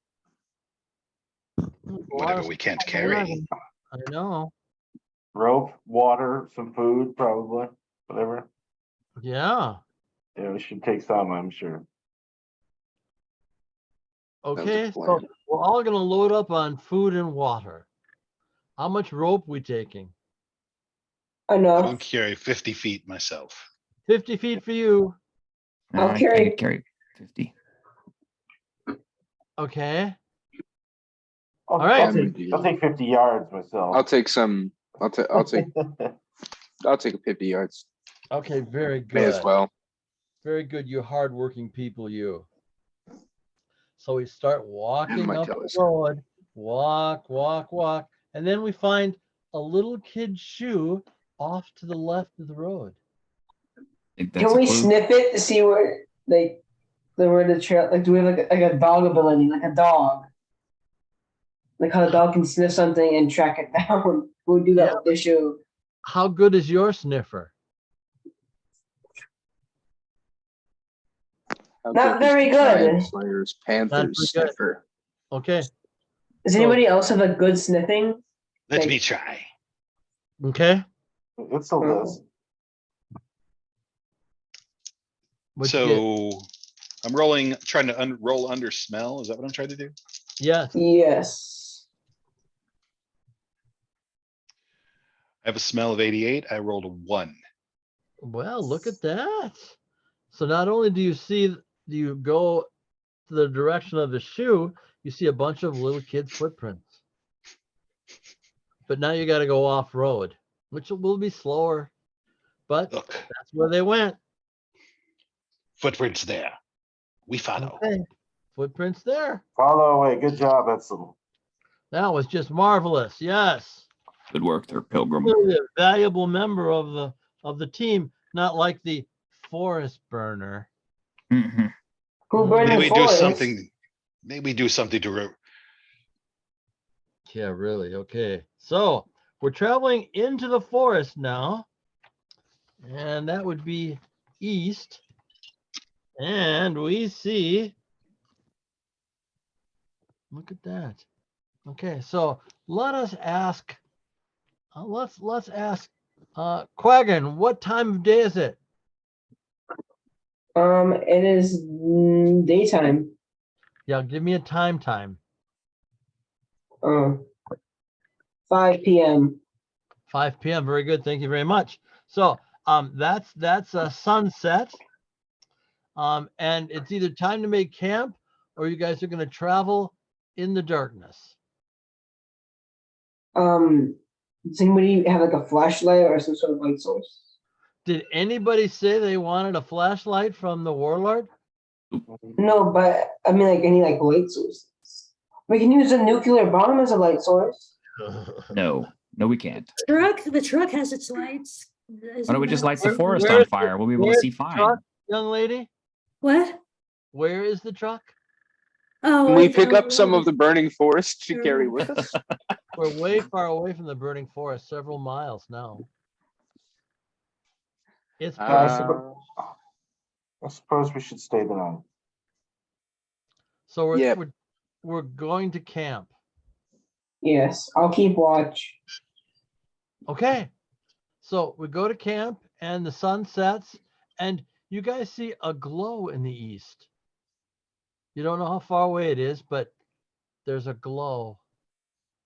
Whatever we can't carry. I know. Rope, water, some food, probably. Whatever. Yeah. Yeah, we should take some, I'm sure. Okay. plan. So we're all gonna load up on food and water. How much rope we taking? I'll Enough. carry 50 feet myself. 50 feet for you. I'll I carry- carry 50. Okay. I'll, All right. I'll take 50 yards myself. I'll take some. I'll take. I'll take 50 yards. Okay. Very good. May as well. Very good. You hardworking people, you. So we start walking my up the toes. road. Walk, walk, walk. And then we find a little kid's shoe off to the left of the road. Think that's Can a we clue? sniff it to see where where the trail? Like, do we have like a dog ability, like a dog? Like how the dog can sniff something and track it down. We'll do that Yeah. with the shoe. How good is your sniffer? How Not good is very the good. Giant Slayer's Panther very good. sniffer? Okay. Does So- anybody else have a good sniffing? Let Like- me try. Okay. It's a list. What you get? So I'm rolling, trying to roll under smell. Is that what I'm trying to do? Yes. Yes. I have a smell of 88. I rolled a 1. Well, look at that. So not only do you go to the direction of the shoe, you see a bunch of little kids' footprints. But now you got to go off road, which will be slower. But Look, that's where they went. footprints there. We follow. Okay. Footprints there. Follow away. Good job, Edsel. That was just marvelous. Yes. Good work there, Pilgrim. Clearly a valuable member of the team, not like the forest burner. Mhm. Who burned Maybe the we do forest? something. Maybe do something to. Yeah, really. Okay. So we're traveling into the forest now. And that would be east. And we see, look at that. Okay, so let us ask, let's ask Quaggan, what time of day is it? It is daytime. Yeah, give me a time. 5 p.m. 5 p.m. Very good. Thank you very much. So that's a sunset. And it's either time to make camp or you guys are going to travel in the darkness. Does anybody have like a flashlight or some sort of light source? Did anybody say they wanted a flashlight from the warlord? No, but I mean like any like light sources. We can use a nuclear bomb as a light source. No, we can't. The truck has its lights. Why don't we just light the Where- forest where on is fire? We'll be able to where's see the fine. truck, young lady? What? Where is the truck? Oh, Can we it's pick out up some road. of the burning forest to Sure. carry with us? We're way far away from the burning forest, several miles now. It's possible. I suppose we should stay the night. So we're, Yep. we're going to camp. Yes, I'll keep watch. Okay. So we go to camp and the sun sets and you guys see a glow in the east. You don't know how far away it is, but there's a glow.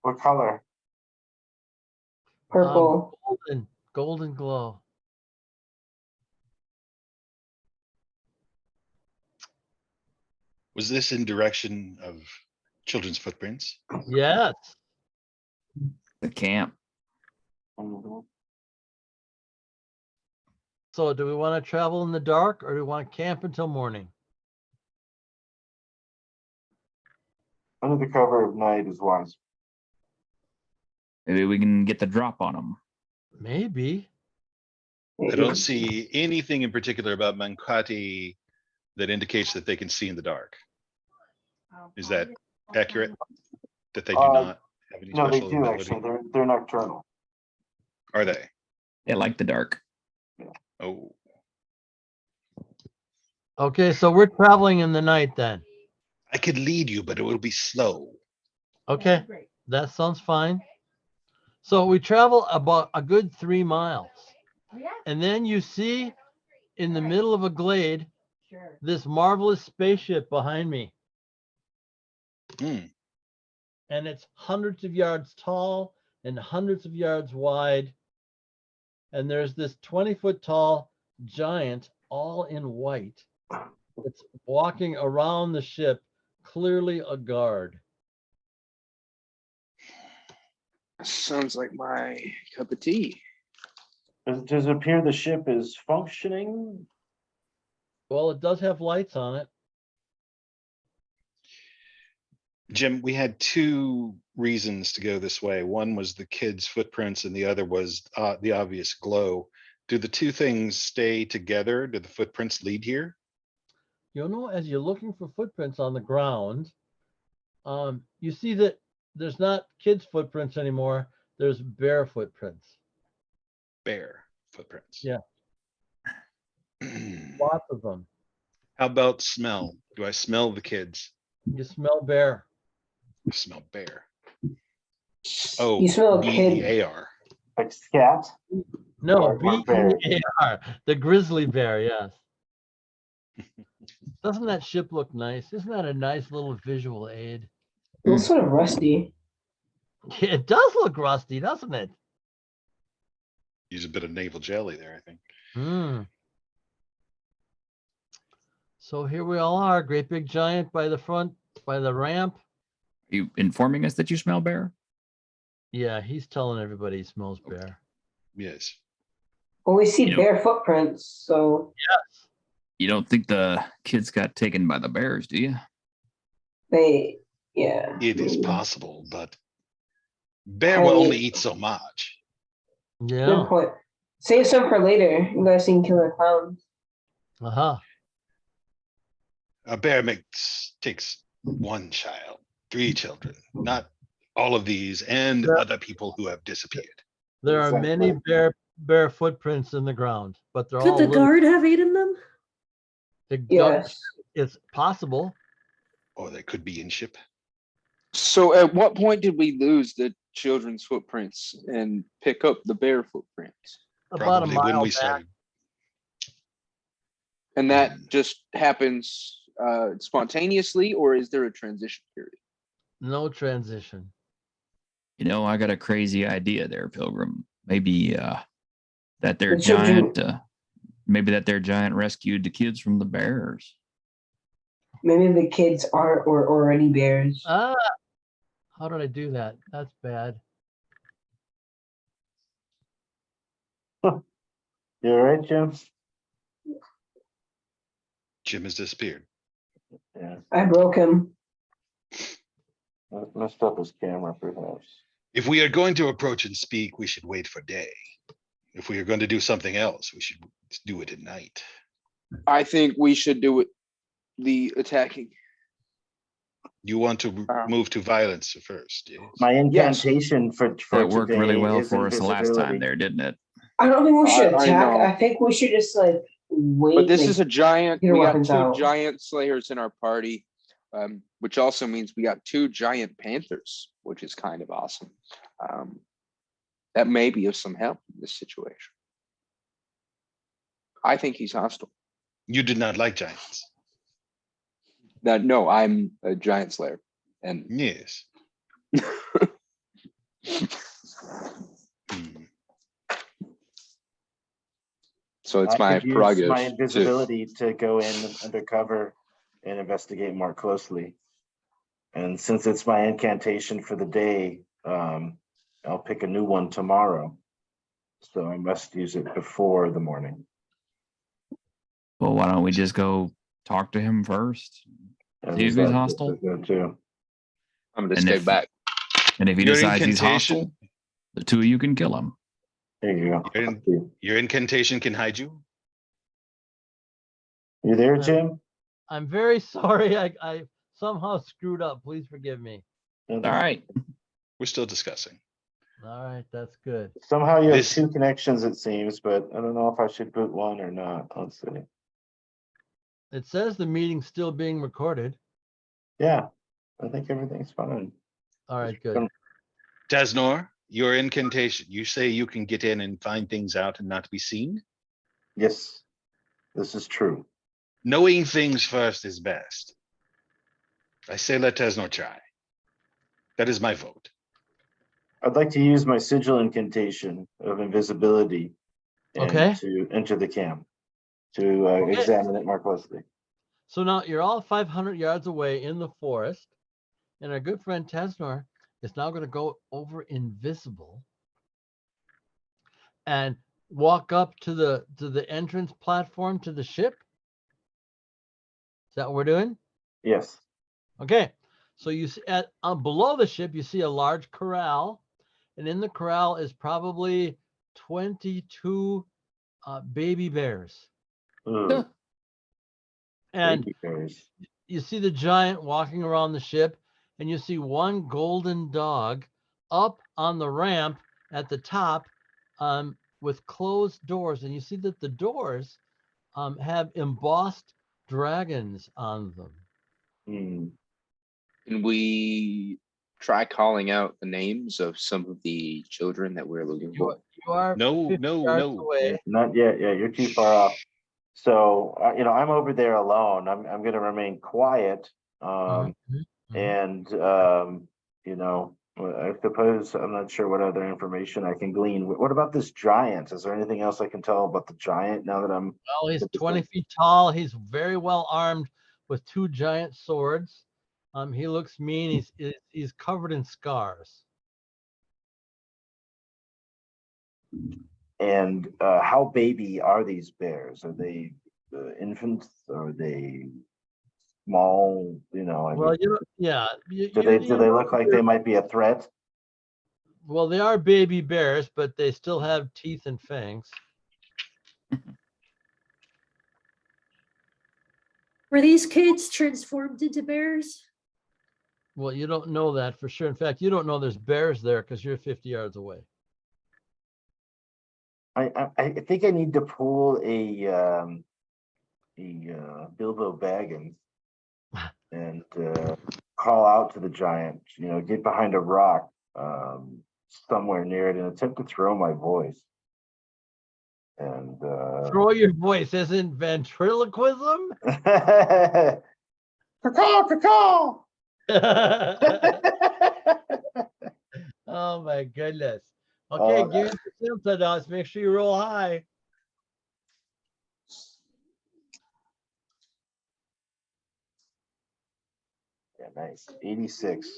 What color? Purple. Golden glow. Was this in direction of children's footprints? Yes. The camp. Mhm. So do we want to travel in the dark or do we want to camp until morning? Under the cover of night is wise. Maybe we can get the drop on them. Maybe. I don't see anything in particular about Mankati that indicates that they can see in the dark. Is that accurate? That they do not have any No, they special do ability? actually. They're nocturnal. Are they? They like the dark. Oh, Okay, so we're traveling in the night then. I could lead you, but it will be slow. Okay, that sounds fine. So we travel about a good 3 miles. And then you see in the middle of a glade, this marvelous spaceship behind me. Hmm. And it's hundreds of yards tall and hundreds of yards wide. And there's this 20-foot tall giant, all in white, that's walking around the ship, clearly a guard. Sounds like my cup of tea. Does it appear the ship is functioning? Well, it does have lights on it. Jim, we had 2 reasons to go this way. One was the kids' footprints and the other was the obvious glow. Do the 2 things stay together? Do the footprints lead here? You know, as you're looking for footprints on the ground, you see that there's not kids' footprints anymore. There's bear footprints. Bear footprints. Yeah. Lots of them. How about smell? Do I smell the kids? You smell bear. I smell bear. Oh, You smell a kid. B-E-A-R. Like scat. No, Or bear. B-E-A-R. The grizzly bear, yes. Doesn't that ship look nice? Isn't that a nice little visual aid? It looks sort of rusty. It does look rusty, doesn't it? Use a bit of naval jelly there, I think. Hmm. So here we all are, great big giant by the front, by the ramp. Are you informing us that you smell bear? Yeah, he's telling everybody he smells Okay. bear. Yes. Well, we see You know- bear footprints, so Yes. You don't think the kids got taken by the bears, do you? yeah. It is maybe. possible, but bear will only eat so much. Yeah. Good point. Save some for later. You guys seen Killer Clowns? Uh-huh. A bear takes one child, 3 children, not all of these and Yeah. other people who have disappeared. There are many Exactly. bear footprints in the ground, but they're Could all the little. guard have eaten them? The guard- Yes. It's possible. Or they could be in ship. So at what point did we lose the children's footprints and pick up the bear footprints? About a Probably when mile we back. started. And that just happens spontaneously, or is there a transition period? No transition. You know, I got a crazy idea there, Pilgrim. Maybe that their What should you- giant, maybe that their giant rescued the kids from the bears. Maybe the kids aren't or already bears. Ah, how did I do that? That's bad. You all right, Jim? Jim has disappeared. Yeah, I broke him. messed up his camera perhaps. If we are going to approach and speak, we should wait for day. If we are going to do something else, we should do it at night. I think we should do it, the attacking. You want to move to violence first, yes? My Yes. incantation for That worked really today well is for us the last time invisibility. there, didn't it? I don't think we should I attack. know. I think we should just like wait. But this like, is a giant, get your we got weapons 2 out. giant slayers in our party, which also means we got 2 giant panthers, which is kind of awesome. That may be of some help in this situation. I think he's hostile. You did not like giants. No, I'm a giant slayer. And Yes. Hmm. so it's I my could use prerogative. my invisibility to go in undercover and investigate more closely. And since it's my incantation for the day, I'll pick a new one tomorrow. So I must use it before the morning. Well, why don't we just go talk to him first? And See if he's that- hostile? good too. I'm gonna And stay if- back. And if he Your decides he's incantation- hostile, the 2 of you can kill him. There you go. Your incantation can hide you. You there, Jim? I'm very sorry. I somehow screwed up. Please forgive me. All right. We're still discussing. All right, that's good. Somehow you have This- 2 connections, it seems, but I don't know if I should boot one or not. Let's see. It says the meeting's still being recorded. Yeah, I think everything's fine. All right, good. Tasnor, your incantation. You say you can get in and find things out and not be seen. Yes, this is true. Knowing things first is best. I say let Tasnor try. That is my vote. I'd like to use my sigil incantation of invisibility. and Okay. To enter the camp, to Okay. examine it more closely. So now you're all 500 yards away in the forest, and our good friend Tasnor is now going to go over invisible and walk up to the entrance platform to the ship. Is that what we're doing? Yes. Okay. So you see below the ship, you see a large corral, and in the corral is probably 22 baby bears. Ooh, And baby bears. you see the giant walking around the ship, and you see one golden dog up on the ramp at the top with closed doors. And you see that the doors have embossed dragons on them. Hmm. Can we try calling out the names of some of the children that we're looking for? You are No, 50 no, yards no. away. Not yet. Yeah, you're too far off. So, I'm over there alone. I'm going to remain quiet. Mhm, mhm. And, I suppose I'm not sure what other information I can glean. What about this giant? Is there anything else I can tell about the giant now that I'm? Well, he's 20 feet tall. He's very well armed with 2 giant swords. He looks mean. He's covered in scars. And how baby are these bears? Are they infants? Are they small? Well, yeah. Do they look like they might be a threat? Well, they are baby bears, but they still have teeth and fangs. Were these kids transformed into bears? Well, you don't know that for sure. In fact, you don't know there's bears there because you're 50 yards away. I think I need to pull a Bilbo Baggins and call out to the giant. Get behind a rock somewhere near it and attempt to throw my voice. And Throw your voice isn't ventriloquism. caw, caw. Oh my goodness. Okay, give it the symptoms. Make sure you roll high. Yeah, nice. 86.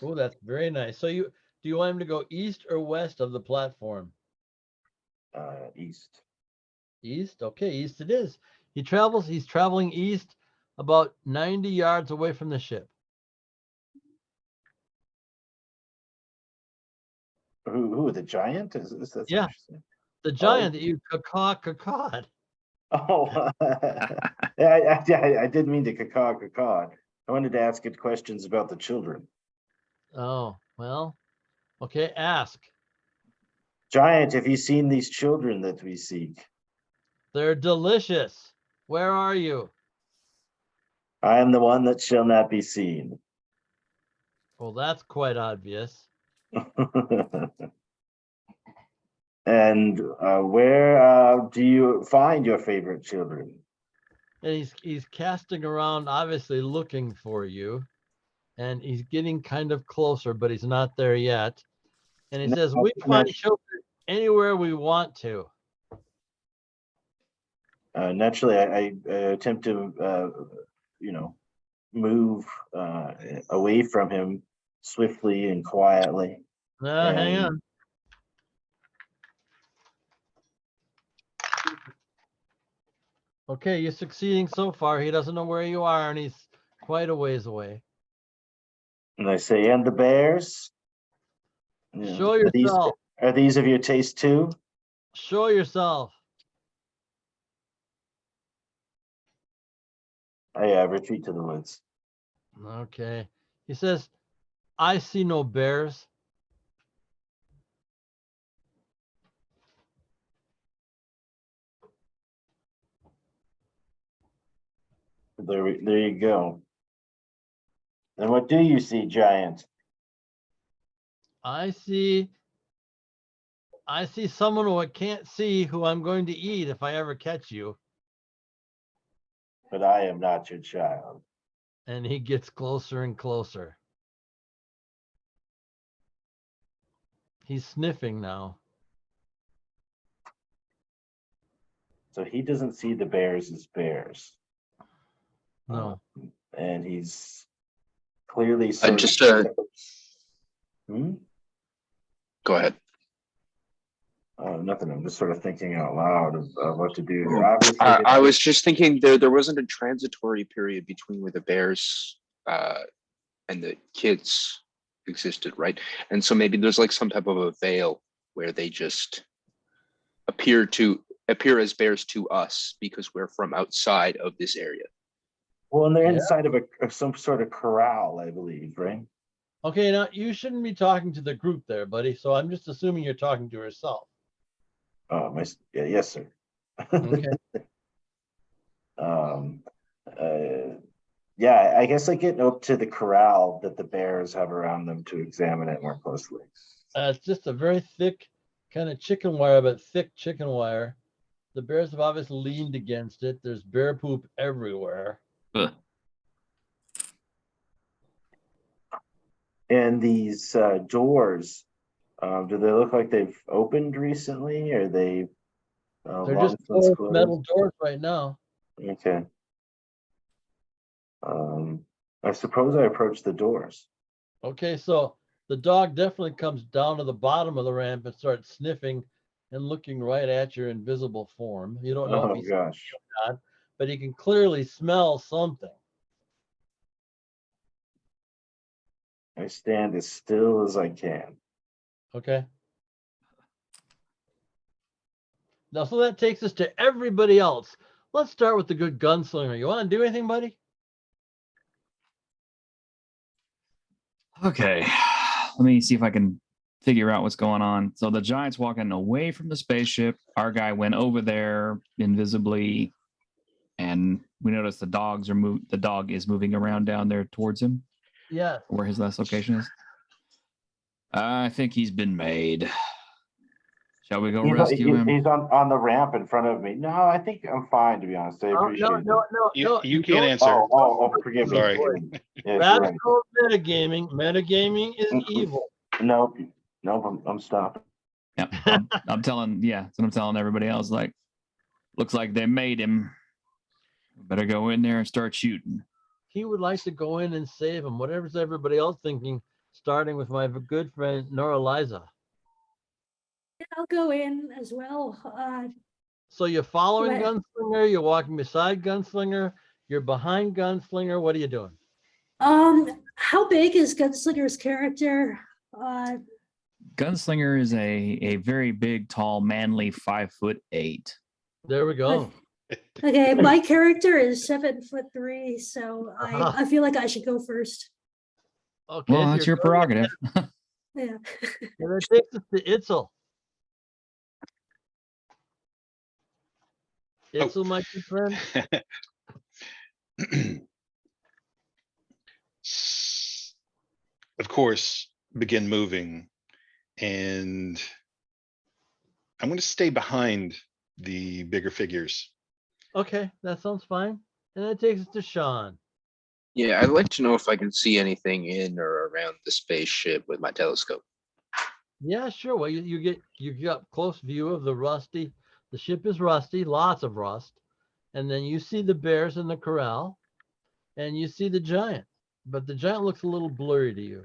Oh, that's very nice. So do you want him to go east or west of the platform? East. East? Okay, east it is. He's traveling east about 90 yards away from the ship. Who the giant? That's Yeah. interesting. The giant that you cawed. Oh, I didn't mean to caw. I wanted to ask it questions about the children. Oh, well, okay, ask. Giant, have you seen these children that we seek? They're delicious. Where are you? I am the one that shall not be seen. Well, that's quite obvious. And where do you find your favorite children? And he's casting around, obviously looking for you. And he's getting kind of closer, but he's not there yet. And he says, we find children anywhere we want to. Naturally, I attempt to, move away from him swiftly and quietly. Hang on. Okay, you're succeeding so far. He doesn't know where you are, and he's quite a ways away. And I say, and the bears? Show yourself. Are these of your taste too? Show yourself. I retreat to the woods. Okay. He says, I see no bears. There you go. And what do you see, giant? I see someone who I can't see who I'm going to eat if I ever catch you. But I am not your child. And he gets closer and closer. He's sniffing now. So he doesn't see the bears as bears. No. And he's clearly Go ahead. Nothing. I'm just sort of thinking out loud of what to do here. Obviously, I was just thinking there wasn't a transitory period between where the bears and the kids existed, right? And so maybe there's like some type of a veil where they just appear as bears to us because we're from outside of this area. Well, and they're Yeah. inside of some sort of corral, I believe, right? Okay, now you shouldn't be talking to the group there, buddy. So I'm just assuming you're talking to yourself. Yeah, yes, sir. Okay. Um, yeah, I guess I get up to the corral that the bears have around them to examine it more closely. It's just a very thick kind of chicken wire, but thick chicken wire. The bears have obviously leaned against it. There's bear poop everywhere. Ugh. And these doors, do they look like they've opened recently? Or they They're long just since closed closed? metal doors right now. Okay. I suppose I approach the doors. Okay, so the dog definitely comes down to the bottom of the ramp and starts sniffing and looking right at your invisible form. You don't know if Oh he's gosh. not, but he can clearly smell something. I stand as still as I can. Okay. Now, so that takes us to everybody else. Let's start with the good gunslinger. You want to do anything, buddy? Okay, let me see if I can figure out what's going on. So the giant's walking away from the spaceship. Our guy went over there invisibly, and we noticed the dog is moving around down there towards him, Yes. where his last location is. I think he's been made. Shall we go rescue him? He's on the ramp in front of me. No, I think I'm fine, to be honest. I appreciate it. You can't don't- answer. Oh, forgive me. Sorry. Forgive me. Yeah, you're right. Radical metagaming. Metagaming is evil. Nope, I'm stopped. Yeah, I'm telling. Yeah, that's what I'm telling everybody else. Like, looks like they made him. Better go in there and start shooting. He would like to go in and save him. Whatever's everybody else thinking, starting with my good friend Nora Liza. I'll go in as well. So you're following Right. Gunslinger, you're walking beside Gunslinger, you're behind Gunslinger. What are you doing? How big is Gunslinger's character? Gunslinger is a very big, tall, manly 5'8". There we go. Okay, my character is 7'3", so I feel like I should go first. Okay. Well, so that's you're your going prerogative. Yeah. And that takes us to Itzel. Itzel, my good friend. Of course, begin moving, and I'm going to stay behind the bigger figures. Okay, that sounds fine. And that takes us to Sean. Yeah, I'd like to know if I can see anything in or around the spaceship with my telescope. Yeah, sure. Well, you got close view of the rusty. The ship is rusty, lots of rust. And then you see the bears in the corral, and you see the giant. But the giant looks a little blurry to you.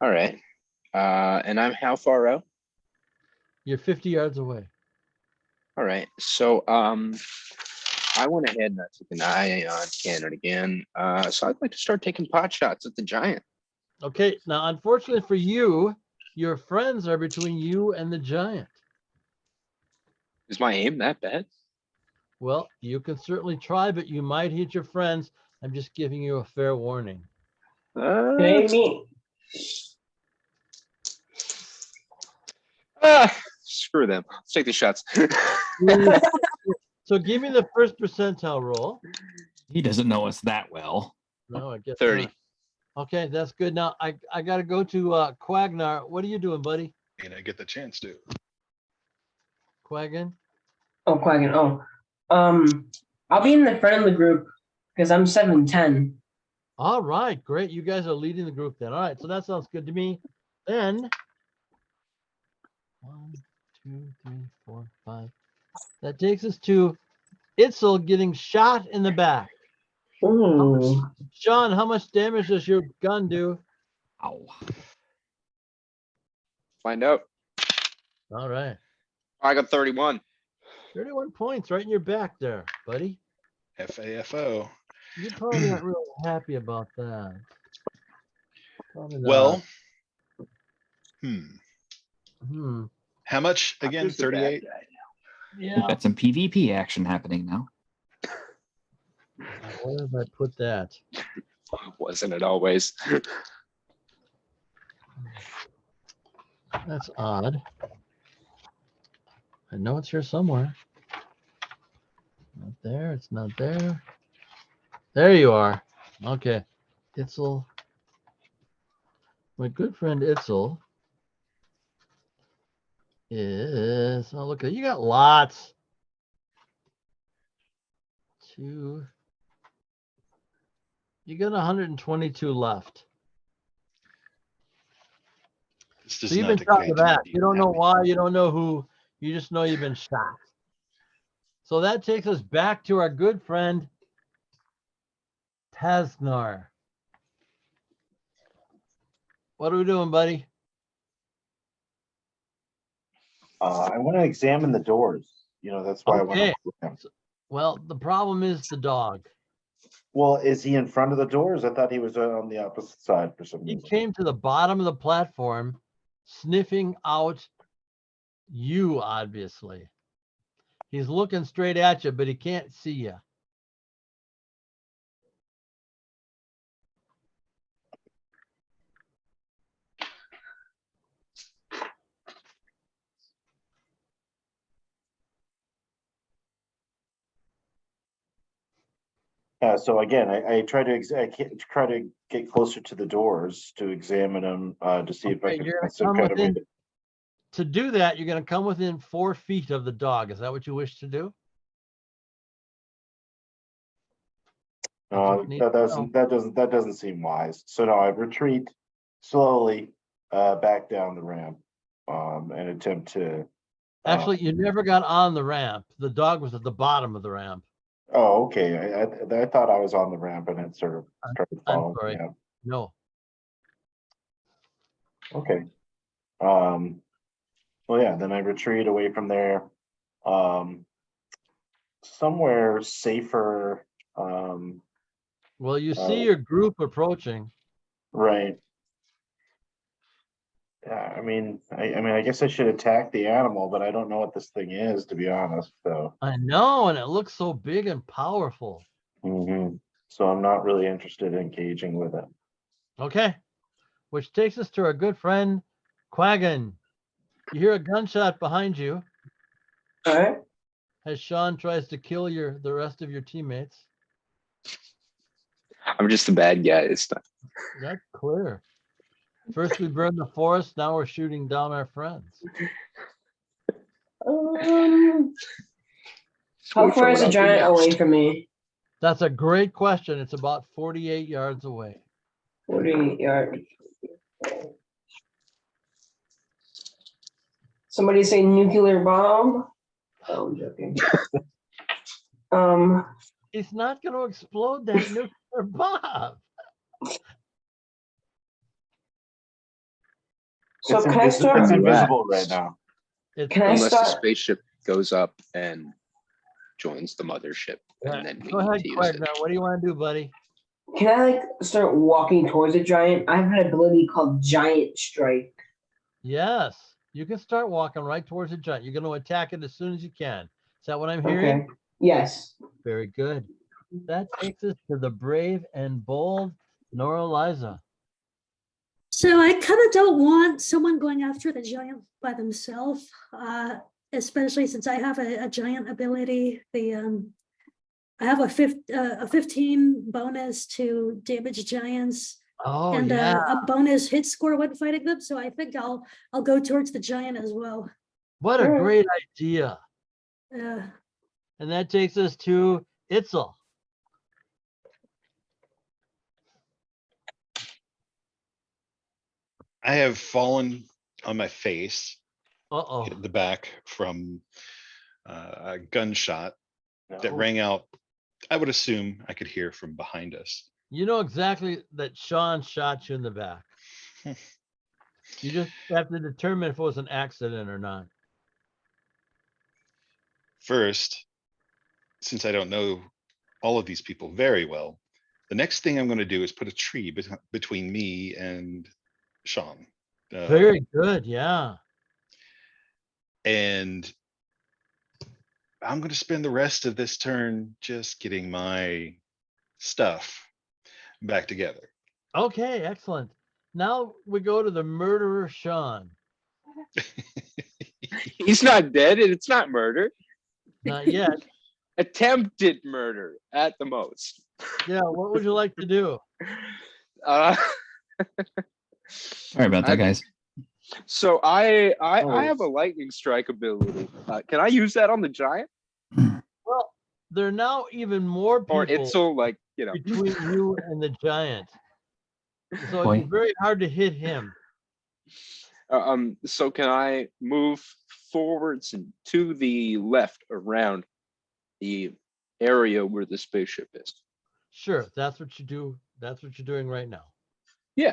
All right. And I'm how far out? You're 50 yards away. All right. So I went ahead and I took an eye on cannon again. So I'd like to start taking pot shots at the giant. Okay, now unfortunately for you, your friends are between you and the giant. Is my aim that bad? Well, you can certainly try, but you might hit your friends. I'm just giving you a fair warning. Hey, me. Screw them. Let's take the shots. So give me the first percentile roll. He doesn't know us that well. No, I guess 30. not. Okay, that's good. Now I got to go to Quagnar. What are you doing, buddy? And I get the chance to. Quaggin? Oh, Quaggin. Oh, I'll be in the front of the group because I'm 7'10". All right, great. You guys are leading the group then. All right, so that sounds good to me. Then 1, 2, 3, 4, 5. That takes us to Itzel getting shot in the back. Ooh. Sean, how much damage does your gun do? Ow. Find out. All right. I got 31. 31 points right in your back there, buddy. FAFO. You probably aren't really happy about that. Probably not. Well, Hmm. how much again? Who's the bad 38? guy? Yeah. Got some PvP action happening now. Where did I put that? Wasn't it always? That's odd. I know it's here somewhere. Not there. It's not there. There you are. Okay. Itzel. My good friend Itzel is. Oh, look, you got lots. 2. You got 122 left. This So does you've not been shot in the grant me back. You don't know happy. why. You don't know who. You just know you've been shot. So that takes us back to our good friend Tasnar. What are we doing, buddy? I want to examine the doors. You know, that's why I Okay. went. Well, the problem is the dog. Well, is he in front of the doors? I thought he was on the opposite side for some He reason. came to the bottom of the platform, sniffing out you, obviously. He's looking straight at you, but he can't see you. So again, I try to try to get closer to the doors to examine them to see if I Okay, can you're find gonna some come kind of way within. To do that, you're going to come within 4 feet of the dog. Is that what you wish to do? I just need to know. that doesn't seem wise. So no, I retreat slowly back down the ramp and attempt to. Actually, you never got on the ramp. The dog was at the bottom of the ramp. Oh, okay. I thought I was on the ramp and it sort of started I'm following. sorry. Yeah. No. Okay. Well, yeah. Then I retreat away from there. Somewhere safer. Well, you see your group approaching. Right. Yeah, I mean, I guess I should attack the animal, but I don't know what this thing is, to be honest. So, I know, and it looks so big and powerful. so I'm not really interested in engaging with it. Okay. Which takes us to our good friend Quaggan. You hear a gunshot behind you All right. as Sean tries to kill the rest of your teammates. I'm just a bad guy. It's not. That's clear. First we burned the forest, now we're shooting down our friends. How far is the giant away from me? That's a great question. It's about 48 yards away. 48 yards. Somebody say nuclear bomb. Oh, I'm joking. He's not going to explode that nuclear bomb. So It's can I start? It's invisible right now. Can I Unless the start? spaceship goes up and joins the mothership, and then we Go ahead, need to use Quagga. it. What do you want to do, buddy? Can I start walking towards a giant? I have an ability called Giant Strike. Yes, you can start walking right towards the giant. You're going to attack it as soon as you can. Is that what I'm hearing? Okay. Yes. Very good. That takes us to the brave and bold Nora Liza. So I kind of don't want someone going after the giant by themselves, especially since I have a giant ability. I have a 15 bonus to damage giants. Oh, and yeah. a bonus hit score when fighting them. So I think I'll go towards the giant as well. What a great idea. Yeah. And that takes us to Itzel. I have fallen on my face, Uh-oh. hit the back from a gunshot that No. rang out. I would assume I could hear from behind us. You know exactly that Sean shot you in the back. You just have to determine if it was an accident or not. First, since I don't know all of these people very well, the next thing I'm going to do is put a tree between me and Sean. Very good, yeah. And I'm going to spend the rest of this turn just getting my stuff back together. Okay, excellent. Now we go to the murderer, Sean. He's not dead, and it's not murder. Not yet. Attempted murder at the most. Yeah, what would you like to do? Uh, Sorry about that, guys. so I Oh, have a lightning strike ability. Can I use that on the giant, Well, there are now even more people or it's so like between you and the giant. So Boy. it's very hard to hit him. So can I move forwards and to the left around the area where the spaceship is? Sure, that's what you do. That's what you're doing right now. Yeah.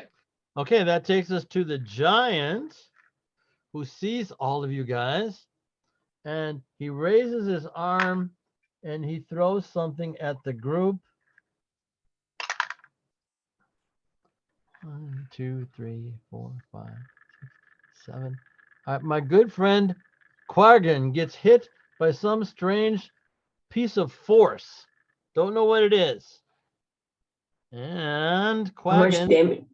Okay, that takes us to the giant who sees all of you guys, and he raises his arm and he throws something at the group. 1, 2, 3, 4, 5, 6, 7. My good friend Quargan gets hit by some strange piece of force. Don't know what it is. And How much damage?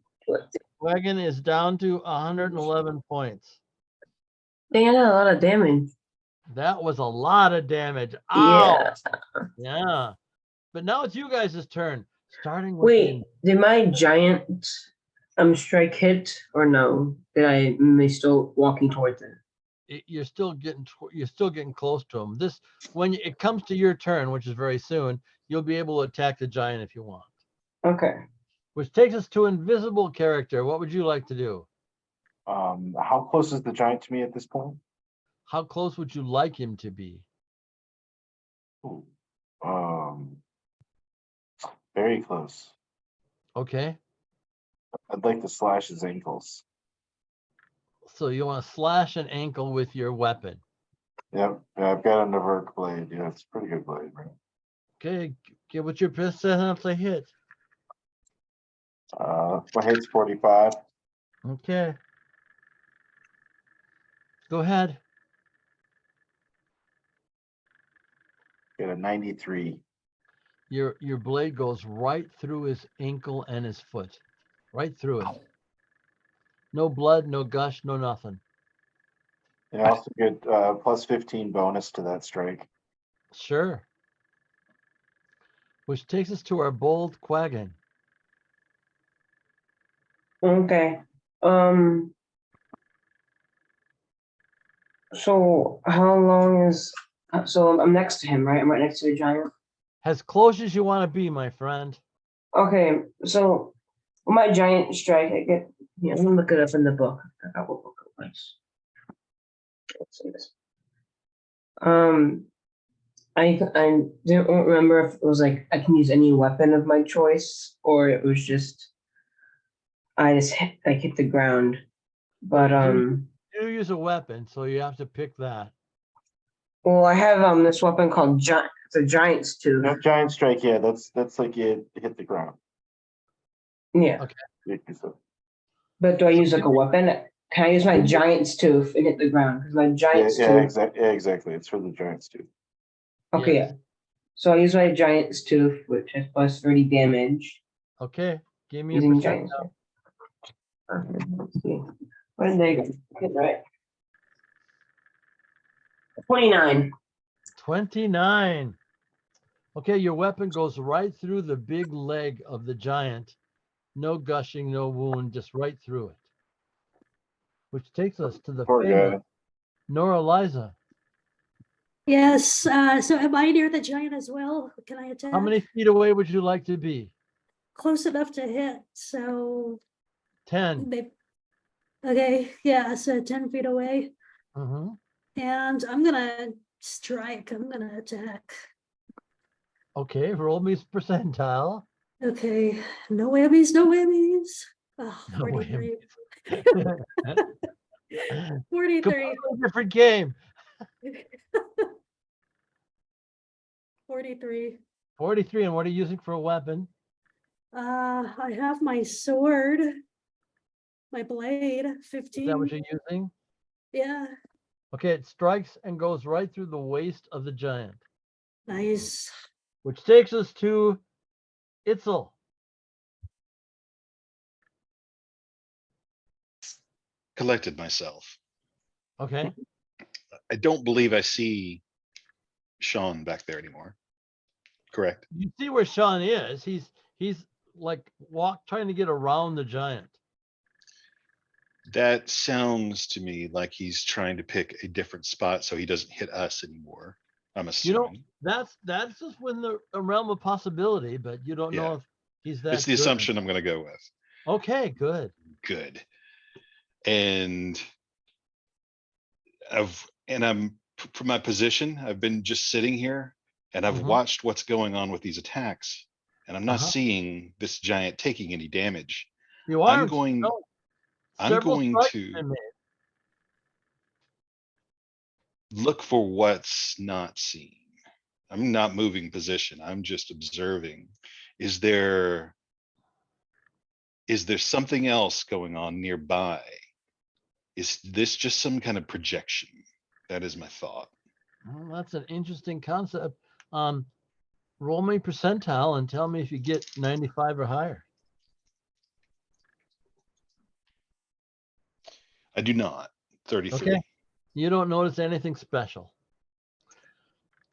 Wagon is down to 111 points. They had a lot of damage. That was a lot of damage. Ow! Yeah. Yeah. But now it's you guys' turn. Starting with Wait, did my giant strike hit or no? Am I still walking towards it? you're still getting close to him. When it comes to your turn, which is very soon, you'll be able to attack the giant if you want. Okay. Which takes us to invisible character. What would you like to do? How close is the giant to me at this point? How close would you like him to be? Ooh, very close. Okay. I'd like to slash his ankles. So you want to slash an ankle with your weapon. Yep, yeah, I've got an embark blade. Yeah, it's a pretty good blade, right? Okay, get what your pistol enough to hit. My hit's 45. Okay. Go ahead. Get a 93. Your blade goes right through his ankle and his foot. Right through it. Ow. No blood, no gush, no nothing. And I also get plus 15 bonus to that strike. Sure. Which takes us to our bold Quaggin. Okay. So how long is? So I'm next to him, right? I'm right next to the giant. As close as you want to be, my friend. Okay. So my giant strike, I get. Yeah, I'm gonna look it up in the book. I forgot what book it was. Let's see this. I don't remember if it was like I can use any weapon of my choice or it was just I just hit the ground. But You use a weapon, so you have to pick that. well, I have this weapon called it's a giant's tooth. No, giant strike, yeah, that's like you hit the ground. Yeah. Okay. But do I use like a weapon? Can I use my giant's tooth and hit the ground? Because my giant's tooth. Exactly. It's for the giant's tooth. Okay, Yes. yeah. So I use my giant's tooth, which has plus 30 damage. Okay. Give me a Using percent. giant's tooth. Let's see. What did they get right? 29. 29. Okay, your weapon goes right through the big leg of the giant. No gushing, no wound, just right through it. Which takes us to the Poor famous guy. Nora Liza. Yes, so am I near the giant as well? Can I attack? How many feet away would you like to be? Close enough to hit, so 10. maybe. Okay, yeah, so 10 feet away. Mhm. And I'm gonna strike. I'm gonna attack. Okay, roll me Okay, percentile. no whammies, no whammies. Oh, No 43. whammies. 43. Completely different game. 43. 43. And what are you using for a weapon? I have my sword, my blade, Is 15. that what you're using? Yeah, Okay, it strikes and goes right through the waist of the giant. nice. Which takes us to Itzel. Collected myself. Okay. I don't believe I see Sean back there anymore. Correct. You see where Sean is. He's like trying to get around the giant. That sounds to me like he's trying to pick a different spot so he doesn't hit us anymore. I'm You know, assuming. that's just within the realm of possibility, but you don't know Yeah. if he's that It's the good. assumption I'm going to go with. Okay, good. Good. And I'm from my position, I've been just sitting here and I've Mhm. watched what's going on with these attacks, and I'm not Uh-huh. seeing this giant taking any damage. You I'm are. going No, I'm several going strikes to been made. look for what's not seen. I'm not moving position. I'm just observing. Is there something else going on nearby? Is this just some kind of projection? That is my thought. Well, that's an interesting concept. Roll me percentile and tell me if you get 95 or higher. I do not. 33. Okay. You don't notice anything special.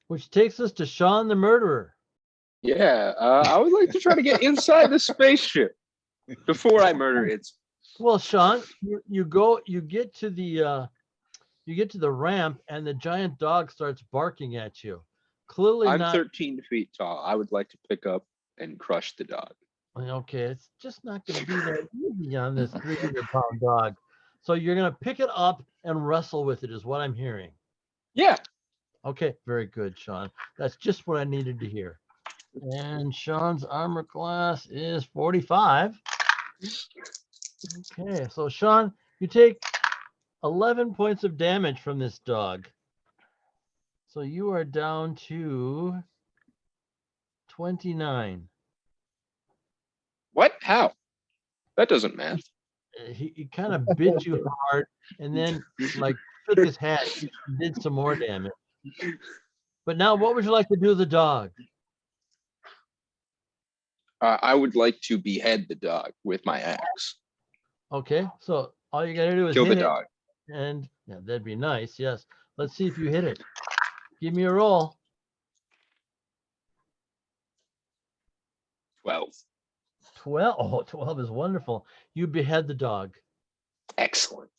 Which takes us to Sean the murderer. Yeah, I would like to try to get inside the spaceship before I murder it. Well, Sean, you get to the ramp and the giant dog starts barking at you. Clearly I'm not 13 feet tall. I would like to pick up and crush the dog. okay. It's just not going to be that easy on this 300-pound dog. So you're going to pick it up and wrestle with it, is what I'm hearing. Yeah. Okay, very good, Sean. That's just what I needed to hear. And Sean's armor class is 45. Okay, so Sean, you take 11 points of damage from this dog. So you are down to 29. What? How? That doesn't math. He kind of bit you hard and then like shook his head and did some more damage. But now what would you like to do to the dog? I would like to behead the dog with my axe. Okay, so all you gotta do is Kill the hit it. dog. And yeah, that'd be nice. Yes. Let's see if you hit it. Give me a roll. 12. 12. Oh, 12 is wonderful. You behead the dog. Excellent.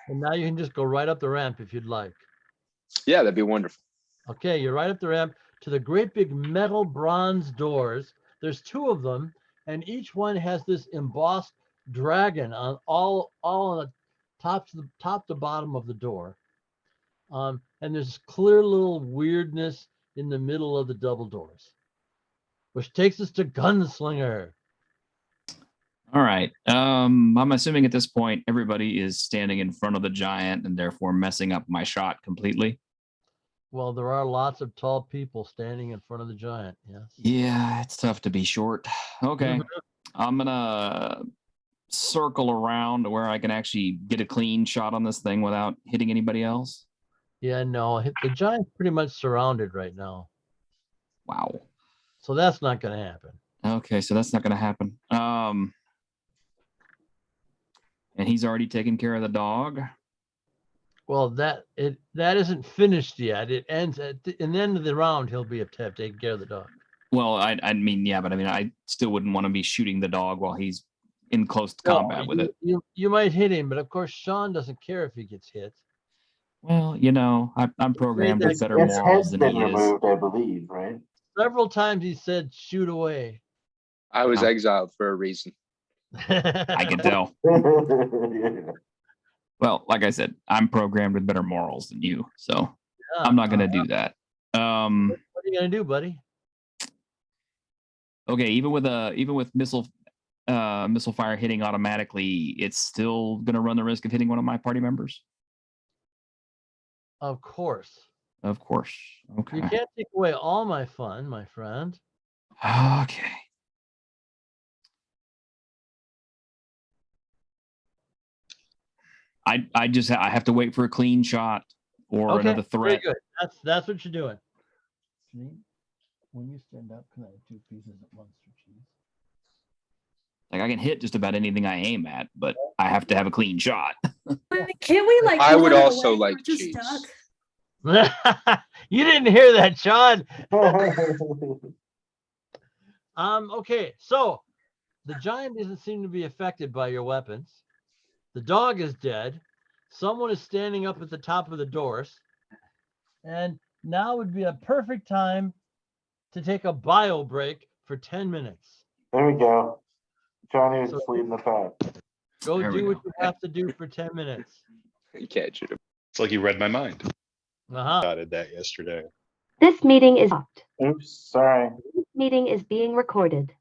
And now you can just go right up the ramp if you'd like. Yeah, that'd be wonderful. Okay, you're right up the ramp to the great big metal bronze doors. There's two of them, and each one has this embossed dragon on all on the top to bottom of the door. And there's clear little weirdness in the middle of the double doors, which takes us to Gunslinger. All right. I'm assuming at this point everybody is standing in front of the giant and therefore messing up my shot completely. Well, there are lots of tall people standing in front of the giant. Yes. Yeah, it's tough to be short. Okay. I'm gonna circle around to where I can actually get a clean shot on this thing without hitting anybody else. Yeah, no, the giant's pretty much surrounded right now. Wow. So that's not going to happen. Okay, so that's not going to happen. And he's already taken care of the dog. Well, that isn't finished yet. It ends at the end of the round. He'll be have taken care of the dog. Well, I mean, yeah, but I mean, I still wouldn't want to be shooting the dog while he's in close combat with it. You might hit him, but of course, Sean doesn't care if he gets hit. Well, you know, I'm programmed with better Its morals head's than been he is. removed, I believe, right? Several times he said, "Shoot away." I was Oh. exiled for a reason. I can tell. Yeah. Well, like I said, I'm programmed with better morals than you, so Yeah. I'm not going to do that. What are you gonna do, buddy? Okay, even with missile fire hitting automatically, it's still going to run the risk of hitting one of my party members. Of course. Of course. Okay. You can't take away all my fun, my friend. Okay. I have to wait for a clean shot or Okay, another very threat. good. That's what you're doing. When you stand up, can I have 2 pieces of monster cheese? Like I can hit just about anything I aim at, but I have to have a clean shot. Can't we like? I move would out of the also way or like just cheese. duck? You didn't hear that, Sean. Okay, so the giant doesn't seem to be affected by your weapons. The dog is dead. Someone is standing up at the top of the doors. And now would be a perfect time to take a bio break for 10 minutes. There we go. Johnny was So- leading the pack. Go There we do what go. you have to do for 10 minutes. You can't shoot him. It's like you read my mind. Uh-huh. I did that yesterday. This meeting is stopped. Oops, sorry. This meeting is being recorded.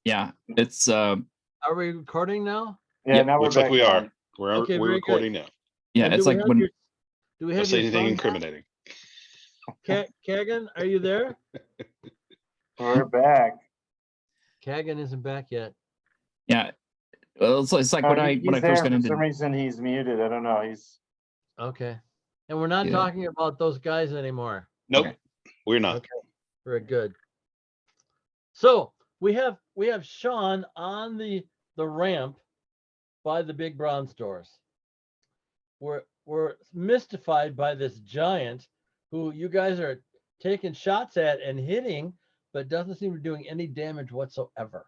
Yeah, it's Are we recording now? Yeah, Yep. now we're Looks like back we on. are. We're Okay, we're very recording now. yeah, And it's like when do we Don't have say your anything son? incriminating. Kagan, are you there? We're back. Kagan isn't back yet. yeah. Well, it's like Oh, when I he's first there. got For into some reason, he's muted. I don't know. He's Okay. And we're not Yeah. talking about those guys anymore. Nope, Okay. we're not. Okay. Very good. So we have Sean on the ramp by the big bronze doors. We're mystified by this giant who you guys are taking shots at and hitting, but doesn't seem to be doing any damage whatsoever.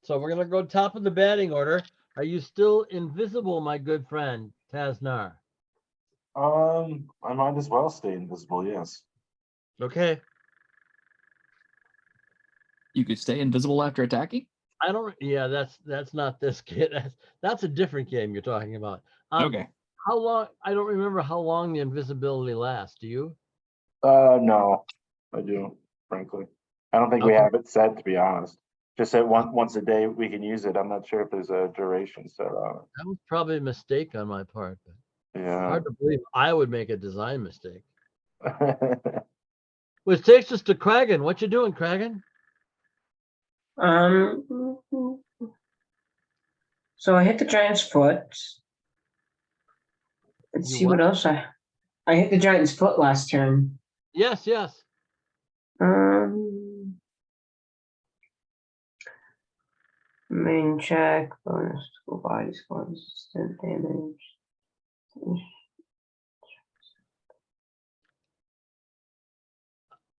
So we're gonna go top of the batting order. Are you still invisible, my good friend Taznar? I might as well stay invisible. Yes. Okay. you could stay invisible after attacking. I don't. Yeah, that's not this kid. That's a different game you're talking about. Okay. How long? I don't remember how long the invisibility lasts. Do you? No, I do. Frankly, I don't think we Okay. have it set. To be honest, just that once a day we can use it. I'm not sure if there's a duration set on That was probably a mistake on my part. But it. Yeah. hard to believe I would make a design mistake. Which takes us to Kragan. What you doing, Kragan? So I hit the giant's foot. Let's You see what what? else I hit the giant's foot last turn. Yes, yes. Main check, bonus to body score, resistant damage.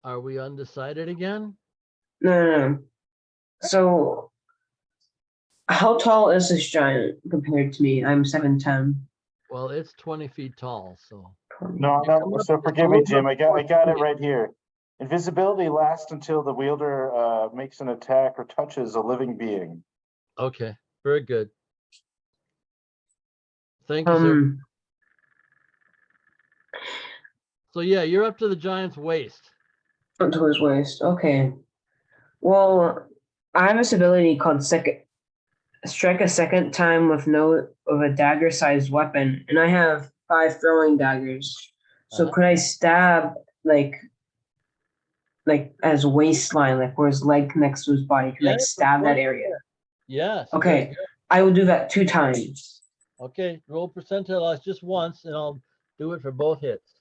Are we undecided again? No. So, how tall is this giant compared to me? I'm 7'10". Well, it's 20 feet tall, so No, You come no. up So with forgive a me, little Jim. bit I got it more right here. Invisibility lasts until the wielder makes an attack or touches a living being. okay. Very good. Thank you, sir. So yeah, you're up to the giant's waist. Up to his waist. Okay. Well, I have this ability called strike a second time with a dagger-sized weapon, and I have 5 throwing daggers. So Uh-huh. could I stab like as waistline, like where his leg connects to his body? Can I Yes, of stab that course. area? Yes. very Okay, good. I will do that 2 times. Okay. Roll percentile just once, and I'll do it for both hits.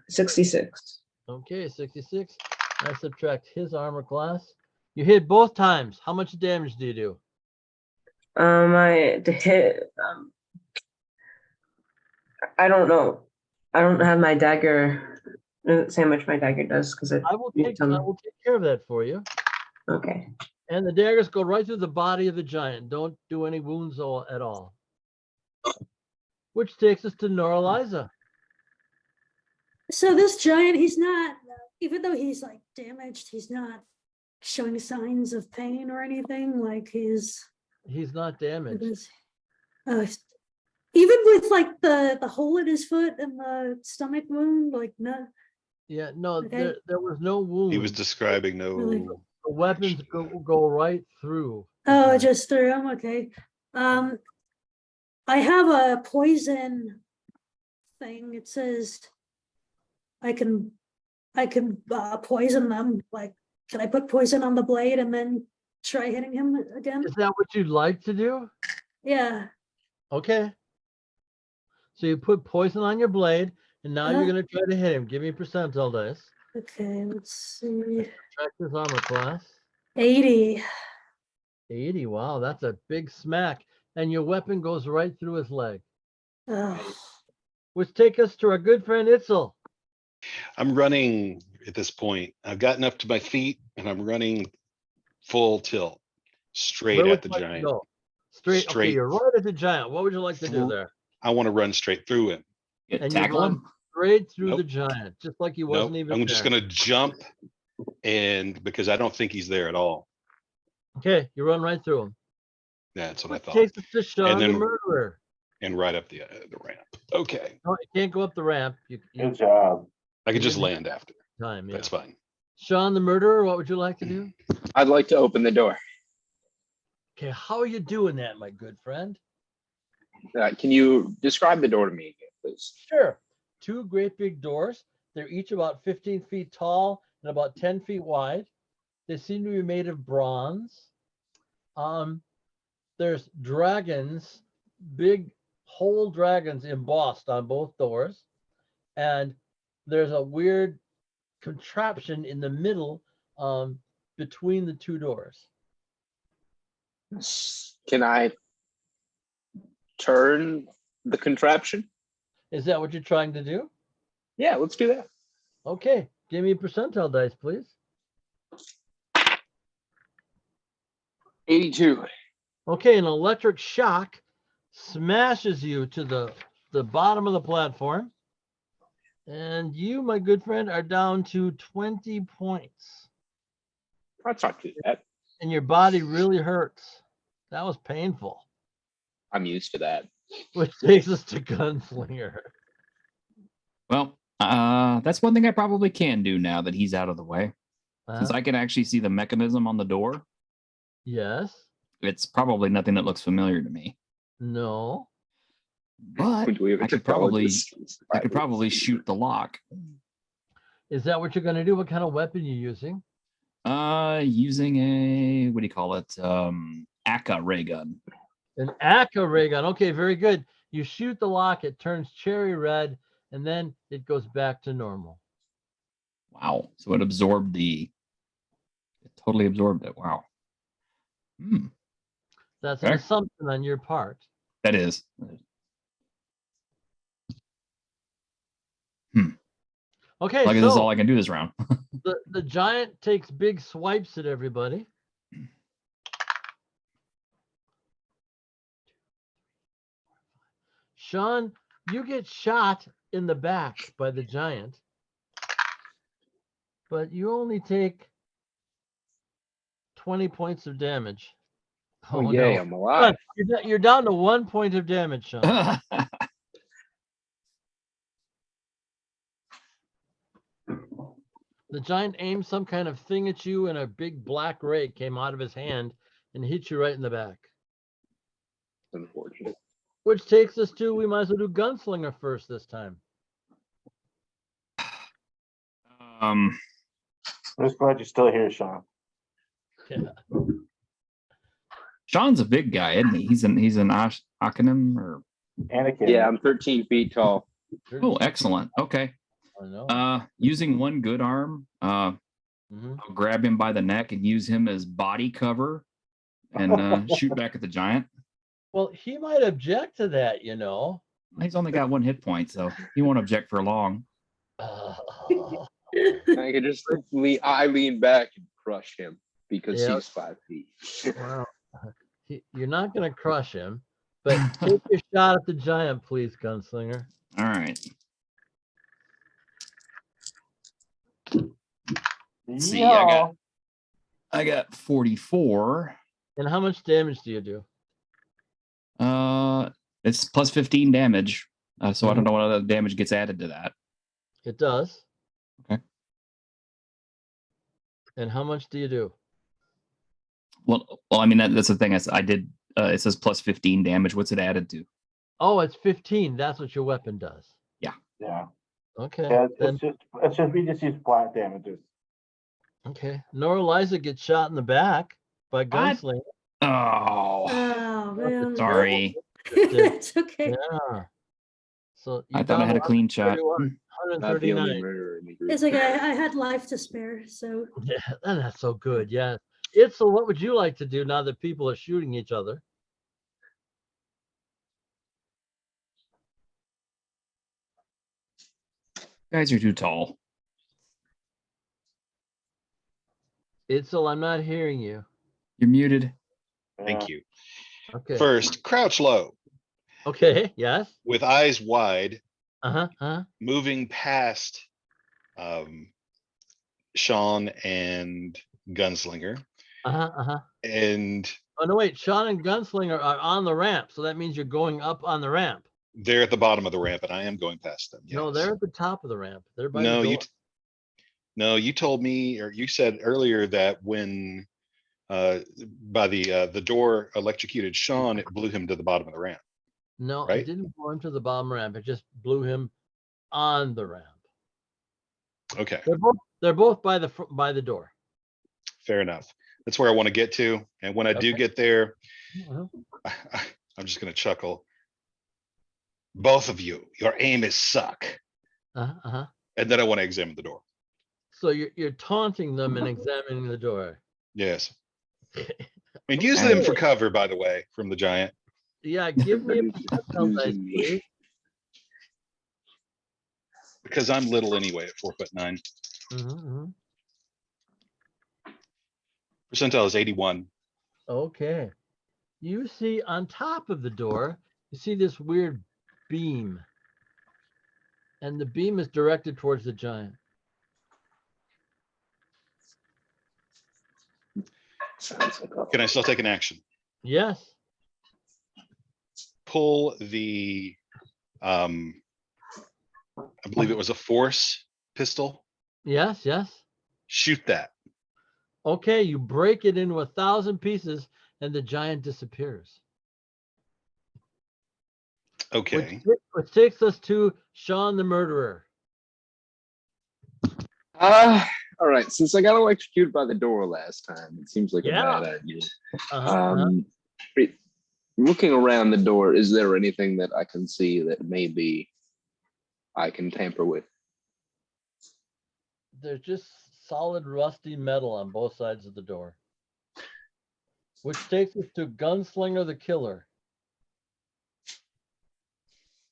66. Okay, 66. I subtract his armor class. You hit both times. How much damage do you do? I don't know. I don't have my dagger. It doesn't say how much my dagger does because I will take care of that for you. Okay. And the daggers go right through the body of the giant. Don't do any wounds at all. Which takes us to Noraliza. So this giant, he's not, even though he's like damaged, he's not showing signs of pain or anything. Like he's not damaged. Even with like the hole in his foot and the stomach wound, like no. Yeah, no, Okay. there was no wound. He was describing Really? no. The weapons go right through. the Oh, giant. just through him. Okay. I have a poison thing. It says I can poison them. Like, can I put poison on the blade and then try hitting him again? Is that what you'd like to do? Yeah. Okay. So you put poison on your blade. And now you're gonna try to hit him. Give me percentile dice. Okay, let's see. Track his armor class. 80. 80. Wow, that's a big smack. And your weapon goes right through his leg. Oh, Which take us to our good friend Itzel. I'm running at this point. I've gotten up to my feet and I'm running full tilt straight Where would at the you like to giant. go? Straight. Okay, Straight. you're right at the giant. What would you like to do Through- there? I want to run straight through him. Get And you tackle run him. straight through the Nope. giant, just like he Nope. wasn't even I'm just there. going to jump and because I don't think he's there at all. Okay, you run right through him. That's what I Which thought. takes us to Sean the then- murderer. And right up the ramp. Okay. No, you can't go up the ramp. You Good job. I could You just didn't land after. time, yeah. That's fine. Sean the murderer, what would you like to do? I'd like to open the door. Okay, how are you doing that, my good friend? Can you describe the door to me again, please? Sure. Two great big doors. They're each about 15 feet tall and about 10 feet wide. They seem to be made of bronze. There's dragons, big whole dragons embossed on both doors. And there's a weird contraption in the middle between the two doors. Can I turn the contraption? Is that what you're trying to do? Yeah, let's do that. Okay, give me a percentile dice, please. 82. Okay, an electric shock smashes you to the bottom of the platform. And you, my good friend, are down to 20 points. That's not too bad. And your body really hurts. That was painful. I'm used to that. Which takes us to Gunslinger. Well, that's one thing I probably can do now that he's out of the way. Since Uh, I can actually see the mechanism on the door, yes. it's probably nothing that looks familiar to me. No. But Do we have a I could probably technologist? shoot the lock. Is that what you're going to do? What kind of weapon you using? Using a what do you call it? AK ray gun. An AK ray gun. Okay, very good. You shoot the lock, it turns cherry red, and then it goes back to normal. Wow. So it absorbed it totally absorbed it. Wow. That's an Okay. assumption on your part. That is. Okay, Like this is so all I can do this round. the giant takes big swipes at everybody. Sean, you get shot in the back by the giant, but you only take 20 points of damage. Oh, yay, no. I'm alive. You're down to 1 point of damage, Sean. The giant aimed some kind of thing at you, and a big black ray came out of his hand and hit you right in the back. Unfortunate. Which takes us to, we might as well do Gunslinger first this time. I'm just glad you're still here, Sean. Yeah. Sean's a big guy, isn't he? He's an Akanim or Anakin. Yeah, I'm 13 feet tall. oh, excellent. Okay. I know. Using one good arm, I'll grab him by the neck and use him as body cover and shoot back at the giant. Well, he might object to that, you know. He's only got 1 hit point, so he won't object for long. Uh, I could just lean back and crush him because Yeah. he's 5 feet. well, you're not going to crush him, but take your shot at the giant, please, Gunslinger. All right. See, I got 44. And how much damage do you do? It's plus 15 damage. So I don't know what other damage gets added to that. It does. Okay. And how much do you do? Well, I mean that's the thing. I did. It says plus 15 damage. What's it added to? Oh, it's 15. That's what your weapon does. Yeah. Okay. Yeah, then, it's just we just use flat damages. okay. Nora Liza gets shot in the back by Gunslinger. Oh, Oh, man. sorry. It's okay. Yeah. So I you're thought I down had a to clean shot. 131, Not the only 139. murderer in the group. It's like I had life to spare, so Yeah, that's so good. Yeah. It's so. What would you like to do now that people are shooting each other? Guys are too tall. Itzel, I'm not hearing you. You're muted. Thank you. Okay. First, crouch low Okay. Yes. with eyes wide, Uh-huh. moving past Sean and Gunslinger. Uh-huh. And Oh no, wait. Sean and Gunslinger are on the ramp, so that means you're going up on the ramp. they're at the bottom of the ramp, and I am going past them. No, yes. they're at the top of the ramp. They're by No, the you door. no, you told me, or you said earlier that when by the door electrocuted Sean, it blew him to the bottom of the ramp. No, right? it didn't blow him to the bottom ramp. It just blew him on the ramp. Okay, They're both by the door. fair enough. That's where I want to get to. And when I do Okay. get there, Uh-huh. I'm just going to chuckle. Both of you, your aim is suck. Uh-huh. And then I want to examine the door. So you're taunting them and examining the door. Yes. And use them for cover, by the way, from the giant. Yeah, give me a percentile dice, Using me. please. Because I'm little anyway at 4'9". Mhm. Percentile is 81. Okay. You see on top of the door, you see this weird beam. And the beam is directed towards the giant. Sounds like a Can I still take an action? Yes. Pull the, I believe it was a force pistol. Yes. Shoot that. Okay, you break it into 1,000 pieces and the giant disappears. Okay. Which takes us to Sean the murderer. all right. Since I got electrocuted by the door last time, it seems like Yeah. a bad idea. Uh-huh. Looking around the door, is there anything that I can see that maybe I can tamper with? There's just solid rusty metal on both sides of the door. Which takes us to Gunslinger the Killer.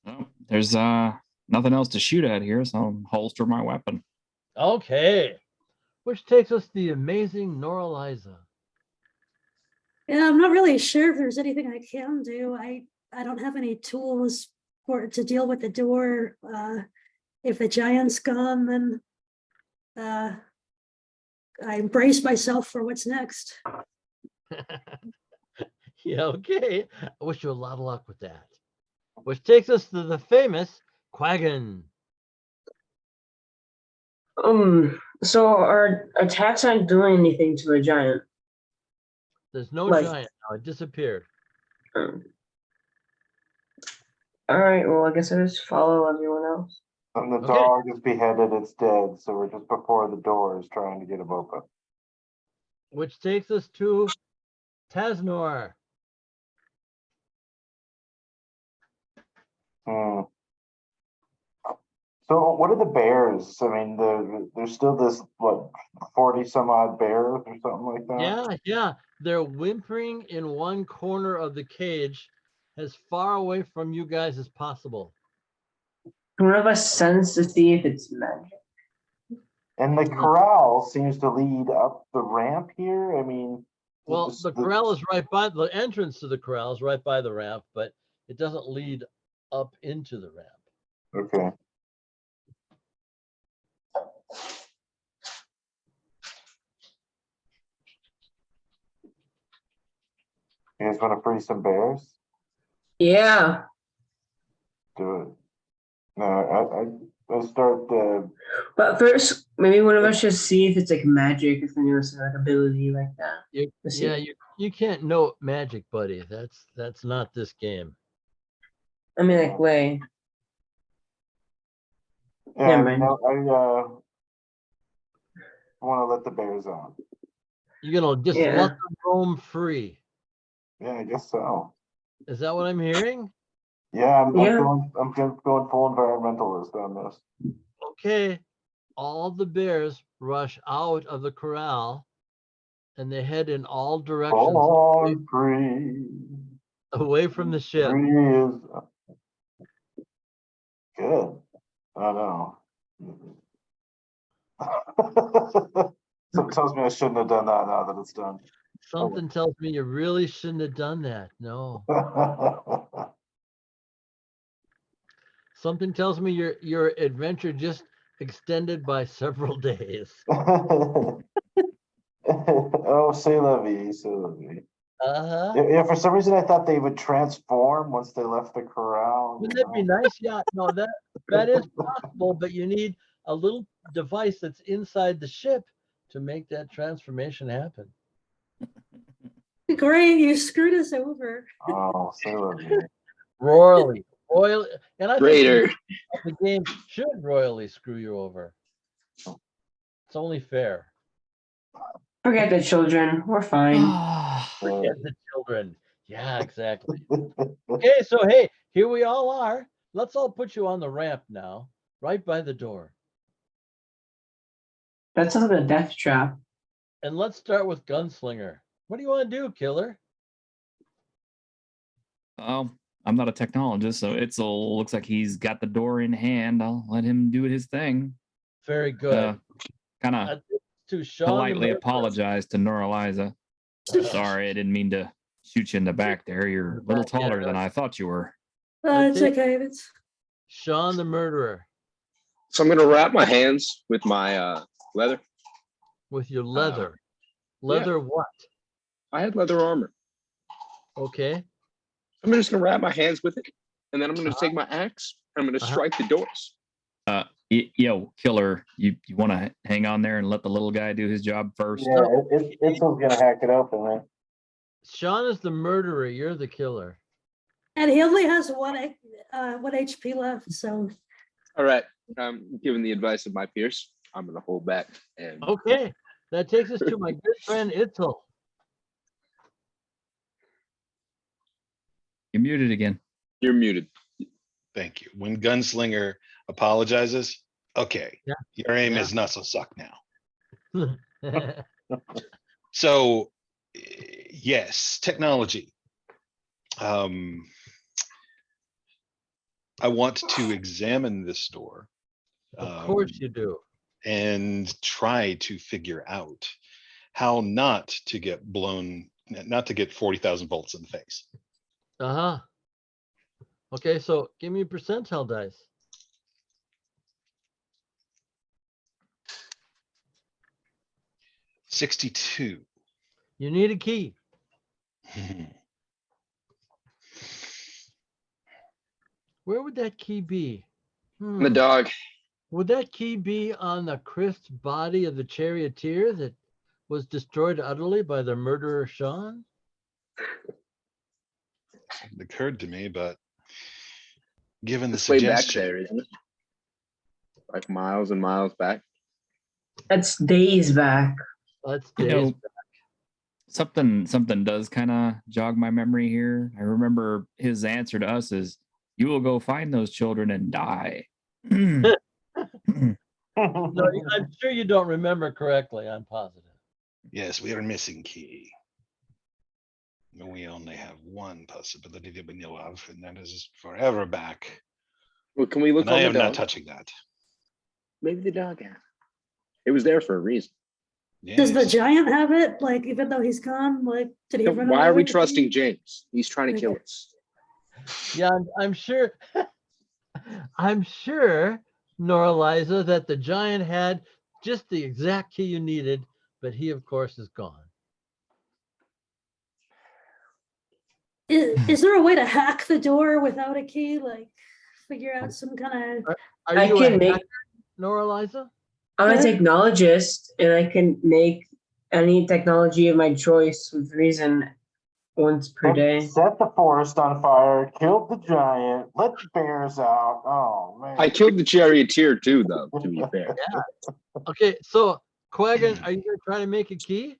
Well, there's nothing else to shoot at here, so I'll holster my weapon. Okay. Which takes us to the amazing Noraliza. yeah, I'm not really sure if there's anything I can do. I don't have any tools to deal with the door. If the giant's gone, then I brace myself for what's next. Yeah, okay. I wish you a lot of luck with that. Which takes us to the famous Quaggin. So our attacks aren't doing anything to a giant. There's no Like- giant now. It disappeared. All right. Well, I guess I just follow everyone else. And the Okay. dog is beheaded, it's dead, so we're just before the doors trying to get him open. Which takes us to Tasnor. Hmm. So what are the bears? I mean, there's still this, what, 40 some odd bears or something like that? Yeah. They're whimpering in one corner of the cage as far away from you guys as possible. Can one of us sense to see if it's magic? And the corral seems to lead up the ramp here. I mean, Well, the corral is right by the entrance to the corral is right by the ramp, but it doesn't lead up into the ramp. Okay. You guys want to free some bears? Yeah. Do it. No, I start. But first, maybe one of us should see if it's like magic, if there's like ability like that. Let's see. You can't know magic, buddy. That's not this game. I mean, like, way. Yeah, Never I mind. want to let the bears on. You're gonna just Yeah. let them roam free. Yeah, I guess so. Is that what I'm hearing? Yeah, I'm Yeah. going full environmentalist on this. Okay, all the bears rush out of the corral and they head in all directions Born free. away from the ship. Free is good. I know. Something tells me I shouldn't have done that now that it's done. Something tells me you really shouldn't have done that. No. Something tells me your adventure just extended by several days. Oh, c'est la vie, c'est la vie. Uh-huh. Yeah, for some reason I thought they would transform once they left the corral. Wouldn't that be nice? Yeah, no, that is possible, but you need a little device that's inside the ship to make that transformation happen. Great, you screwed us over. Oh, c'est la vie. Royally, and I think Raider. the game should royally screw you over. It's only fair. Forget the children. We're fine. Forget the children. Yeah, exactly. Okay, so hey, here we all are. Let's all put you on the ramp now, right by the door. That sounds like a death trap. And let's start with Gunslinger. What do you want to do, Killer? Oh, I'm not a technologist, so Itzel looks like he's got the door in hand. I'll let him do his thing. Very good. Kind of To Sean politely apologize to Noraliza. Sorry, I didn't mean to shoot you in the back there. You're a little taller than I thought you were. It's okay. It's Sean the murderer. So I'm gonna wrap my hands with my leather. With your leather. Leather what? I had leather armor. Okay. I'm just gonna wrap my hands with it, and then I'm gonna take my axe and I'm gonna strike the doors. Yo, Killer, you want to hang on there and let the little guy do his job first? Yeah, it's gonna hack it open, man. Sean is the murderer. You're the killer. and he only has one HP left, so All right. Given the advice of my peers, I'm gonna hold back and Okay. That takes us to my good friend Itzel. You're muted again. you're muted. Thank you. When Gunslinger apologizes, okay, Yeah. your aim Yeah. is not so suck now. So, yes, technology. I want to examine this door. Of course you do. And try to figure out how not to get blown, not to get 40,000 volts in the face. Uh-huh. Okay, so give me a percentile dice. $62. You need a key. Where would that key be? The dog. Would that key be on the crisp body of the charioteer that was destroyed utterly by the murderer Sean? It occurred to me, but given the It's way back suggestion, there, isn't it? Like miles and miles back. That's days back. That's You days. know, something does kind of jog my memory here. I remember his answer to us is, "You will go find those children and die." No, I'm sure you don't remember correctly. I'm positive. yes, we are missing key. We only have one possibility that we know of, and that is forever back. Well, can we look And on I the am not dog? touching that. Maybe the dog has. It was there for a reason. does the Yes. giant have it? Like, even though he's gone, like, did he So run why away are we with the trusting key? James? He's trying to kill Okay. us. Yeah, I'm sure. I'm sure, Nora Liza, that the giant had just the exact key you needed, but he, of course, is gone. Is there a way to hack the door without a key? Like, figure out some kind of. Are I you can a make. hacker, Nora Liza? I'm a What? technologist, and I can make any technology of my choice with reason once per day. Set the forest on fire, killed the giant, let the bears out. Oh man. I killed the charioteer too, though, to be fair. Okay, so Quaggan, are you going to try to make a key?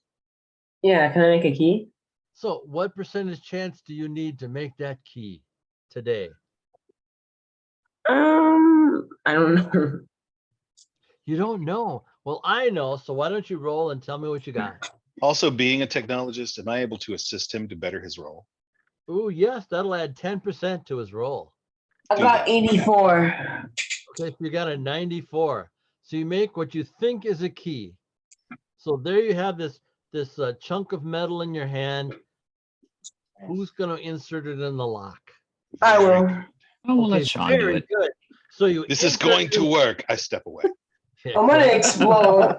Yeah, can I make a key? So what percentage chance do you need to make that key today? I don't know. You don't know. Well, I know. So why don't you roll and tell me what you got? Also, being a technologist, am I able to assist him to better his role? Ooh, yes, that'll add 10% to his roll. I Do got that. 84. Okay, so you got a 94. So you make what you think is a key. So there you have this chunk of metal in your hand. Who's going to insert it in the lock? I Very will. good. Oh, we'll Okay, let Sean do very it. good. So you This is insert going it to in- work. I step away. I'm gonna explode.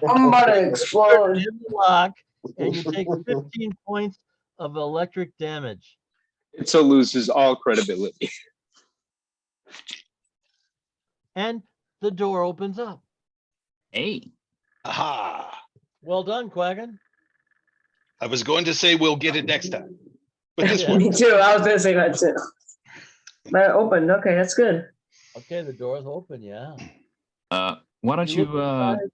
I'm about to explode. in the lock, and you take 15 points of electric damage. Itzel loses all credibility. And the door opens up. Hey, Aha. Well done, Quaggin. I was going to say we'll get it next time, but this Yeah. one. Me too. I was gonna say that too. But it opened. Okay, that's good. Okay, the door's open, yeah. why don't You you look inside,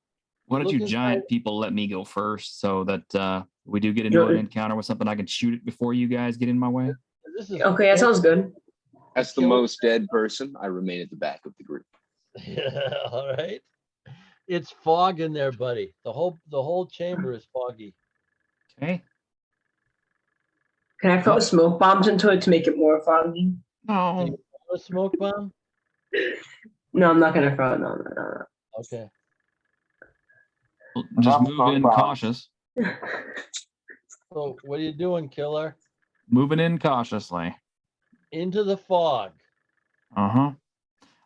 why don't you look giant inside. people let me go first so that we do get into Sure. an encounter with something, I can shoot it before you guys get in my way. This is Okay, that sounds good. As the most dead person, I remain at the back of the group. Yeah, all right. It's fog in there, buddy. The whole chamber is foggy. Okay. Can I throw smoke bombs into it to make it more foggy? Do No. you want a smoke bomb? No, I'm not gonna throw it. No. Okay. Just Drop move smoke in bombs. cautious. So what are you doing, killer? Moving in cautiously. Into the fog. Uh-huh.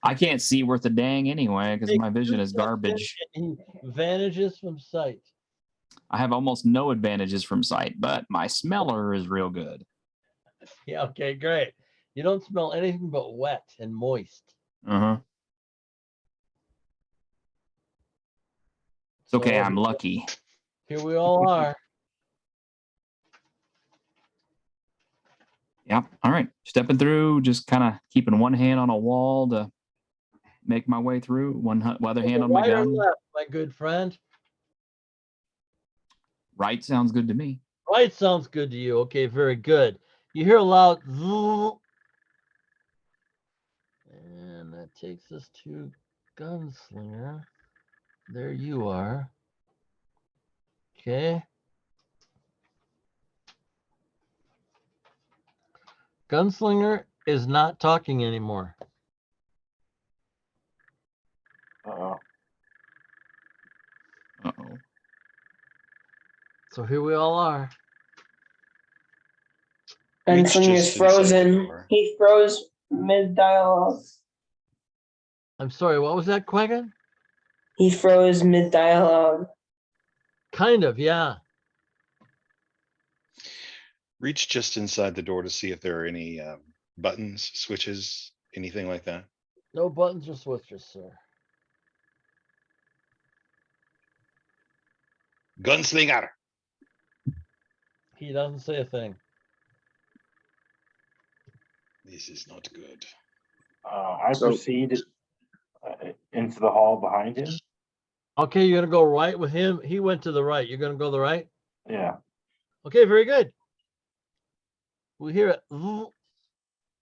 I can't see worth a dang anyway because Take my vision 2 is steps in garbage. and he vanishes from sight. I have almost no advantages from sight, but my smeller is real good. Yeah, okay, great. You don't smell anything but wet and moist. Uh-huh. It's okay, So I'm lucky. here we all are. Yep. All right. Stepping through, just kind of keeping one hand on a wall to make my way through, other hand on my Right or gun. left, my good friend? Right sounds good to me. Right sounds good to you. Okay, very good. You hear a loud zzz, and that takes us to Gunslinger. There you are. Okay. Gunslinger is not talking anymore. Uh-oh. Uh-oh. So here we all are. Reach Gunslinger is just inside the frozen. door. He froze mid dialogue. I'm sorry, what was that, Quaggin? He froze mid dialogue. Kind of, yeah. Reach just inside the door to see if there are any buttons, switches, anything like that. No buttons or switches, sir. Gunslinger. He doesn't say a thing. This is not good. I So- proceed into the hall behind him. Okay, you're gonna go right with him. He went to the right. You're gonna go the right? Yeah. Okay, very good. We hear it, zzz,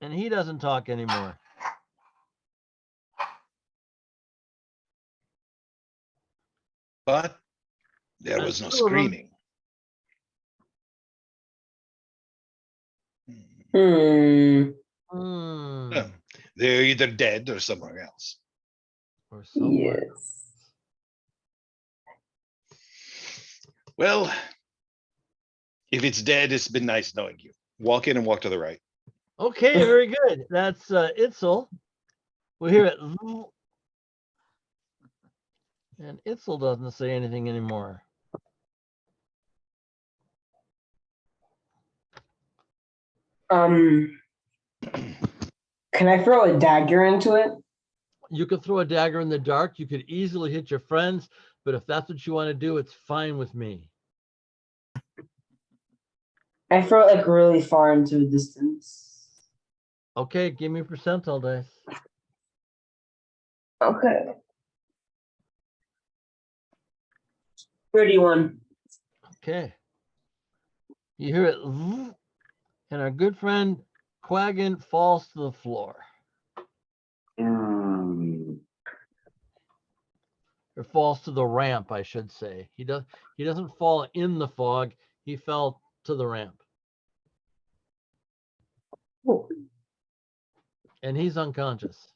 and he doesn't talk anymore. But there And was no 2 of them- screaming. Hmm. Hmm. They're either dead or somewhere else. Or somewhere. Yes. Well, if it's dead, it's been nice knowing you. Walk in and walk to the right. Okay, very good. That's Itzel. We hear it, zzz, and Itzel doesn't say anything anymore. Can I throw a dagger into it? You could throw a dagger in the dark. You could easily hit your friends, but if that's what you want to do, it's fine with me. I throw it like really far into the distance. Okay, give me percentile dice. Okay. 31. Okay. You hear it, zzz, and our good friend Quaggin falls to the floor. or falls to the ramp, I should say. He doesn't fall in the fog. He fell to the ramp, Oh, and he's unconscious.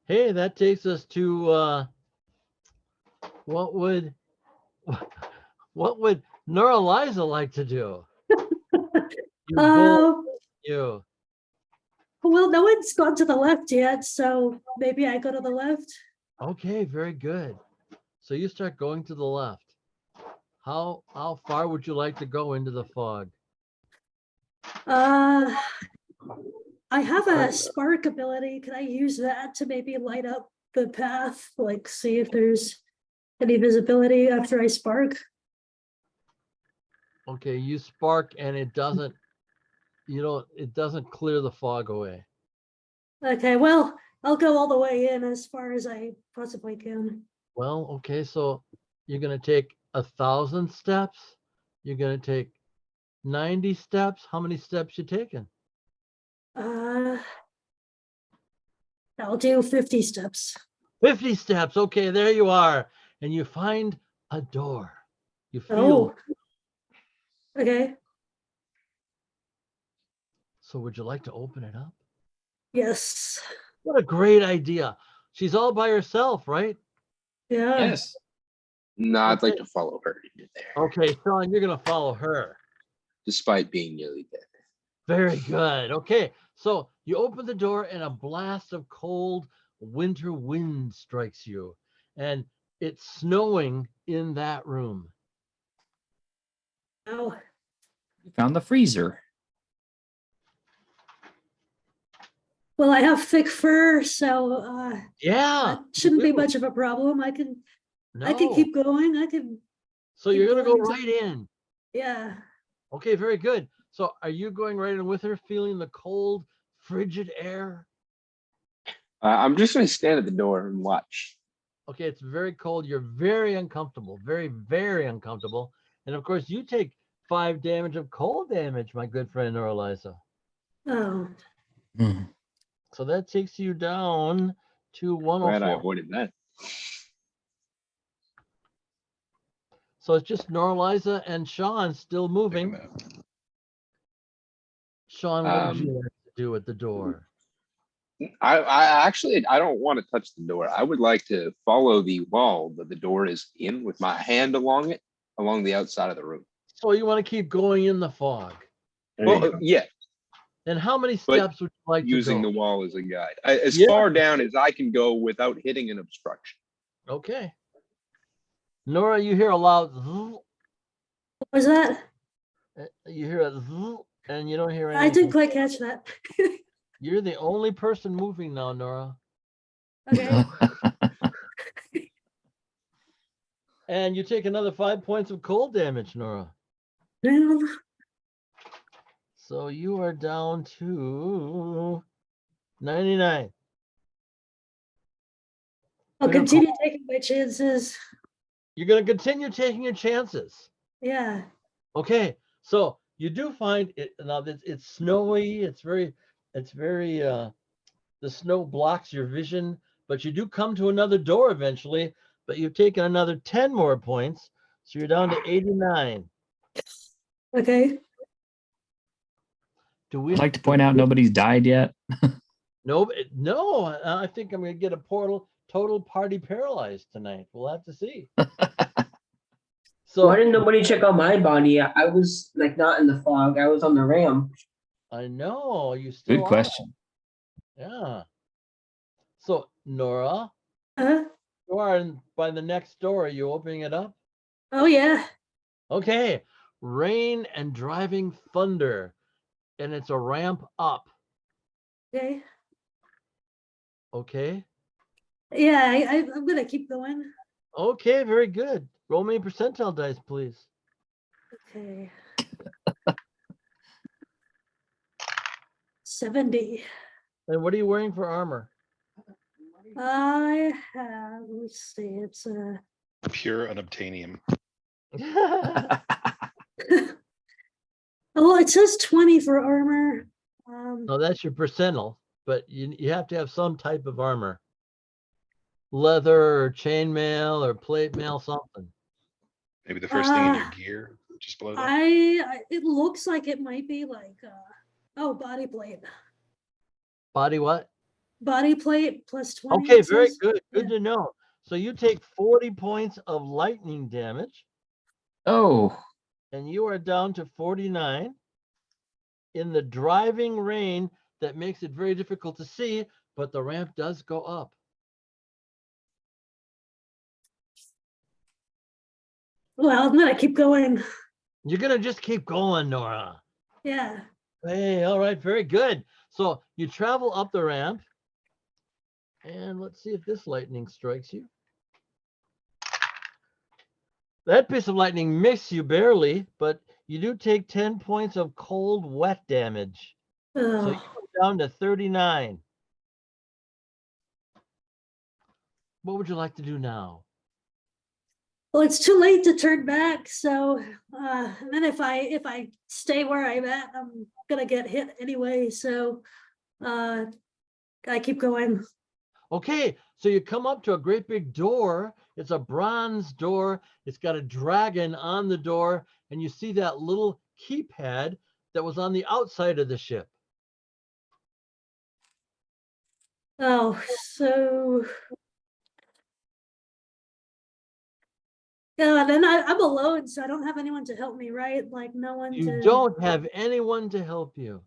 Hey, that takes us to what would Neuraliza like to do? You bull, you. Well, no one's gone to the left yet, so maybe I go to the left. Okay, very good. So you start going to the left. How far would you like to go into the fog? I have a spark ability. Can I use that to maybe light up the path? Like see if there's any visibility after I spark? Okay, you spark and it doesn't, it doesn't clear the fog away. Okay, well, I'll go all the way in as far as I possibly can. Well, okay, so you're gonna take 1,000 steps. You're gonna take 90 steps. How many steps you taking? I'll do 50 steps. 50 steps. Okay, there you are. And you find a door. You feel. Oh, okay. So would you like to open it up? Yes. What a great idea. She's all by herself, right? Yeah. Yes. No, I'd like Okay. to follow her into there, Okay, Sean, you're gonna follow her. despite being nearly dead. Very good. Okay, so you open the door and a blast of cold winter wind strikes you, and it's snowing in that room. Oh, We found the freezer. well, I have thick fur, so Yeah. that shouldn't be do. much of a problem. I can No. keep going. I can, So you're keep gonna go going right in. yeah. Okay, very good. So are you going right in with her, feeling the cold, frigid air? I'm just going to stand at the door and watch. Okay, it's very cold. You're very uncomfortable, very, very uncomfortable. And of course, you take 5 damage of cold damage, my good friend Neuraliza. Oh, Hmm. So that takes you down to Glad I 104. avoided that. So it's just Neuraliza and Sean still Pick 'em moving. up. Sean, what would you like to do at the door? I actually, I don't want to touch the door. I would like to follow the wall that the door is in with my hand along it, along the outside of the room. So you want to keep going in the fog. There you Well, go. yeah, And how many But steps would you like using to the go? wall as a guide. As Yeah. far down as I can go without hitting an obstruction. Okay. Nora, you hear a loud zzz, what was that? you hear a zzz, and you don't hear I anything. didn't quite catch that. You're the only person moving now, Nora. Okay. And you take another 5 points of cold damage, Nora. Well, So you are down to 99. I'll Bit of continue taking my chances. You're going to continue taking your chances. Yeah. Okay. So you do find it now that it's snowy. It's very, the snow blocks your vision, but you do come to another door eventually, but you've taken another 10 more points. So you're down to 89. Okay. Do we I'd like to point out nobody's died yet. No, I think I'm going to get a total party paralyzed tonight. We'll have to see. So Why didn't nobody check out my body? I was like not in the fog. I was on the ram. I know you still Good are. question. Yeah. So Nora, Uh, you are by the next door. Are you opening it up? oh, yeah. Okay. Rain and driving thunder, and it's a ramp up. Okay. Okay. Yeah, I'm going to keep going. Okay. Very good. Roll me percentile dice, please. Okay. 70. And what are you wearing for armor? I have, let's see, it's Pure unobtainium. oh, it says 20 for armor. No, that's your percentile, but you have to have some type of armor. Leather or chainmail or plate mail, something. Maybe the first thing in your gear, just below that. It looks like it might be like body plate. Body what? Body plate plus 20. Okay, it very says. good. Good Yeah. to know. So you take 40 points of lightning damage, Oh, and you are down to 49 in the driving rain that makes it very difficult to see, but the ramp does go up. Well, I'm gonna keep going. You're gonna just keep going, Nora. Yeah. Hey, all right, very good. So you travel up the ramp, and let's see if this lightning strikes you. That piece of lightning missed you barely, but you do take 10 points of cold, wet damage. So you Ugh. go down to 39. What would you like to do now? Well, it's too late to turn back. So, and then if I stay where I'm at, I'm gonna get hit anyway. So, I keep going. Okay, so you come up to a great big door. It's a bronze door. It's got a dragon on the door, and you see that little keypad that was on the outside of the ship. Oh, so yeah. Then I'm alone, so I don't have anyone to help me, right? Like no one You to. don't have anyone to help you.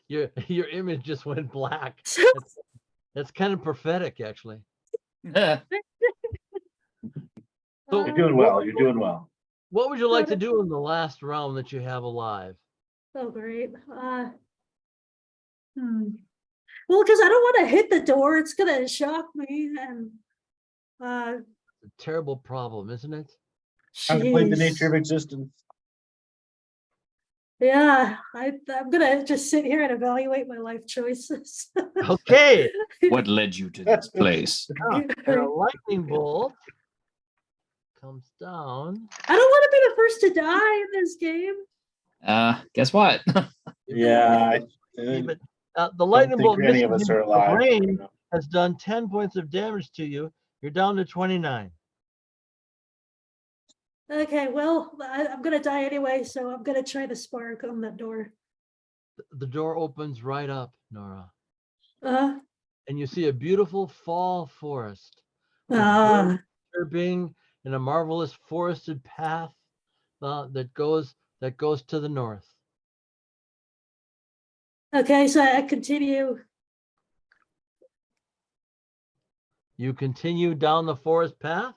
Your image just went black. That's kind of prophetic, actually. So You're doing well. You're doing well. what would you like to do in the last round that you have alive? Oh, great. Well, because I don't want to hit the door. It's gonna shock me, and A terrible problem, isn't it? Contemplate the jeez. nature of existence. Yeah, I'm gonna just sit here and evaluate my life choices. Okay. what led you to this place? And a lightning bolt comes down. I don't want to be the first to die in this game. Guess what? Yeah. But the Don't lightning think bolt any missing of us you. are The alive. brain has done 10 points of damage to you. You're down to 29. Okay, well, I'm gonna die anyway, so I'm gonna try the spark on that door. The door opens right up, Nora, Uh, and you see a beautiful fall forest with birds ah, chirping in a marvelous forested path that goes to the north. okay, so I continue. You continue down the forest path.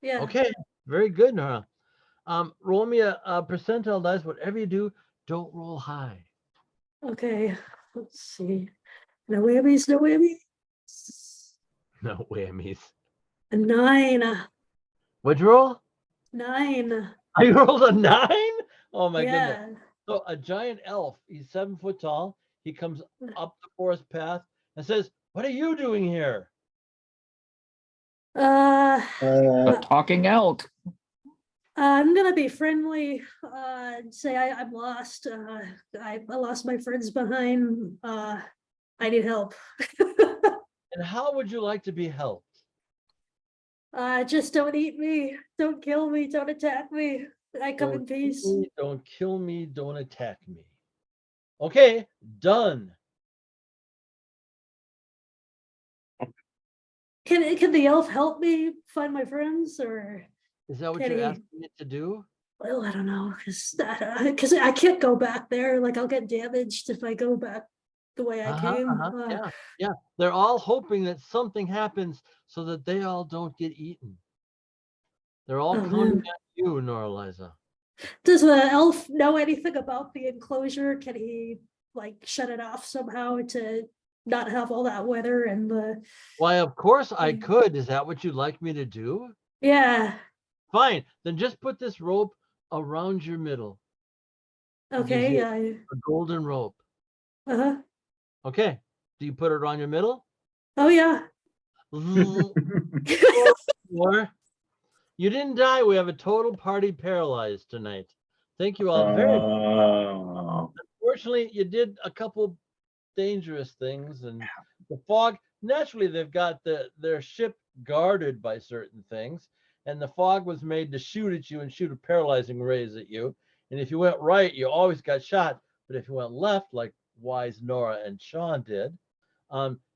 Yeah. Okay, very good, Nora. Roll me a percentile dice. Whatever you do, don't roll high. Okay, let's see. No whammies, no whammies. No whammies. A 9. What'd you roll? 9. I rolled a 9? Oh my goodness. Yeah. So a giant elf, he's 7 foot tall. He comes up the forest path and says, "What are you doing here?" A talking elk. I'm gonna be friendly and say I'm lost. I lost my friends behind. I need help. And how would you like to be helped? Just don't eat me. Don't kill me. Don't attack me. I come in peace. Don't kill me. Don't attack me. Okay, done. Can the elf help me find my friends, or Is that what can you're he? asking it to do? Well, I don't know, because I can't go back there. Like I'll get damaged if I go back the way I came. Yeah. They're all hoping that something happens so that they all don't get eaten. They're all counting on you, Nora Liza. Does the elf know anything about the enclosure? Can he like shut it off somehow to not have all that weather and the? Why, of course I could. Is that what you'd like me to do? Yeah. Fine. Then just put this rope around your middle. Okay. A golden rope. Uh-huh. Okay. Do you put it around your middle? Oh yeah. Or you didn't die. We have a total party paralyzed tonight. Thank you all very much. Fortunately, you did a couple dangerous things, and the fog. Naturally, they've got their ship guarded by certain things, and the fog was made to shoot at you and shoot a paralyzing rays at you. And if you went right, you always got shot. But if you went left, like wise Nora and Sean did,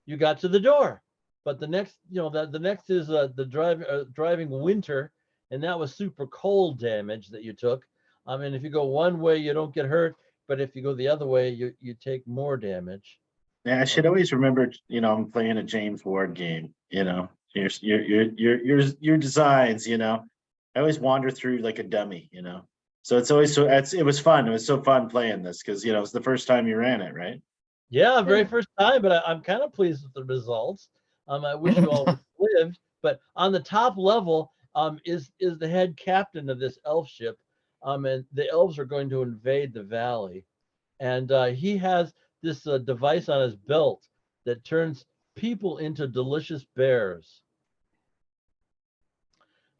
you got to the door. But the next, the next is the driving winter, and that was super cold damage that you took. And if you go one way, you don't get hurt, but if you go the other way, you take more damage. Yeah, I should always remember, I'm playing a James Ward game, your designs, I always wander through like a dummy, So it's always it was fun. It was so fun playing this because it's the first time you ran it, right? Yeah, very first time, but I'm kind of pleased with the results. I wish you all lived, but on the top level is the head captain of this elf ship, and the elves are going to invade the valley, and he has this device on his belt that turns people into delicious bears.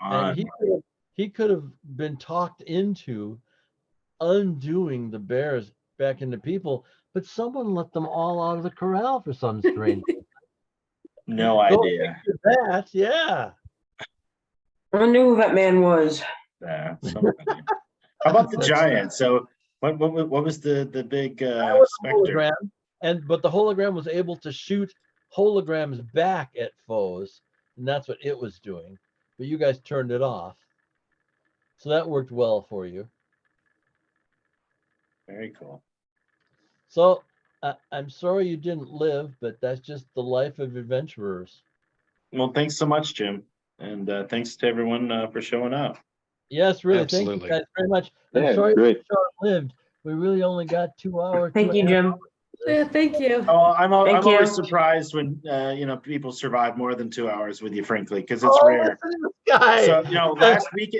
And he could have been talked into undoing the bears back into people, but someone let them all out of the corral for some strange reason. No idea. That, yeah. I knew who that man was. Yeah, so funny. How about the giant? So what was the big specter? Hologram, but the hologram was able to shoot holograms back at foes, and that's what it was doing. But you guys turned it off, so that worked well for you. Very cool. So I'm sorry you didn't live, but that's just the life of adventurers. Well, thanks so much, Jim, and thanks to everyone for showing up. Yes, really. Absolutely. Thank you guys very much. I'm Yeah, sorry great. we short-lived. We really only got 2 hours. Thank you, Jim. Yeah, thank you. Oh, I'm Thank you. always surprised when people survive more than 2 hours with you, frankly, because it's rare. Guy. So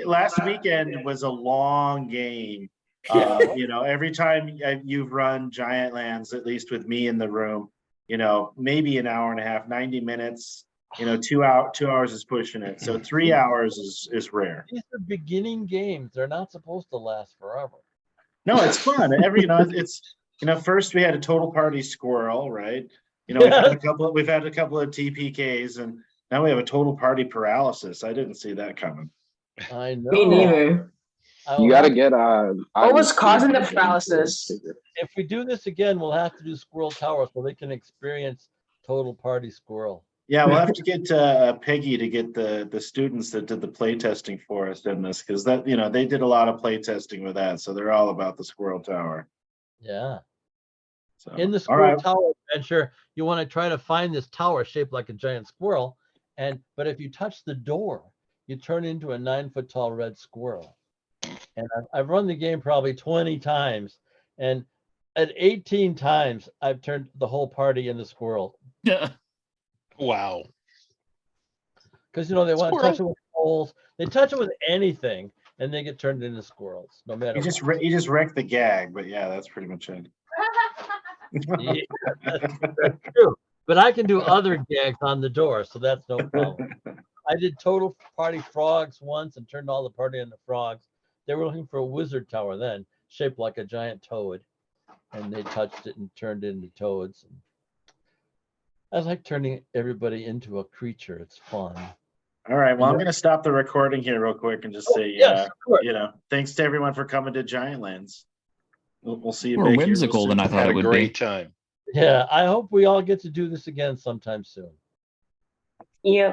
last weekend was a long game. Every time you've run Giantlands, at least with me in the room, maybe an hour and a half, 90 minutes. 2 hours is pushing it. So 3 hours is rare. These are beginning games. They're not supposed to last forever. No, it's fun. First we had a total party squirrel, right? We've had a couple of TPKs, and now we have a total party paralysis. I didn't see that coming. I know. Me neither. You got to get What was causing the paralysis? If we do this again, we'll have to do Squirrel Tower so they can experience total party squirrel. Yeah, we'll have to get Peggy to get the students that did the play testing for us in this, because that they did a lot of play testing with that, so they're all about the Squirrel Tower. Yeah. So In the Squirrel Tower adventure, you want to try to find this tower shaped like a giant squirrel, but if you touch the door, you turn into a 9-foot tall red squirrel. And I've run the game probably 20 times, and at 18 times I've turned the whole party into squirrel. Yeah. Wow. Because they want to touch it with holes. They touch it with anything, and they get turned into squirrels, no matter. You just wrecked the gag, but yeah, that's pretty much it. Yeah, that's true. But I can do other gags on the door, so that's no problem. I did total party frogs once and turned all the party into frogs. They were looking for a wizard tower then, shaped like a giant toad, and they touched it and turned it into toads. I like turning everybody into a creature. It's fun. All right. Well, I'm going to stop the recording here real quick and just say, thanks to everyone for coming to Giantlands. We'll see you. More whimsical than I thought Had it a would great be. time. Yeah, I hope we all get to do this again sometime soon. Yep.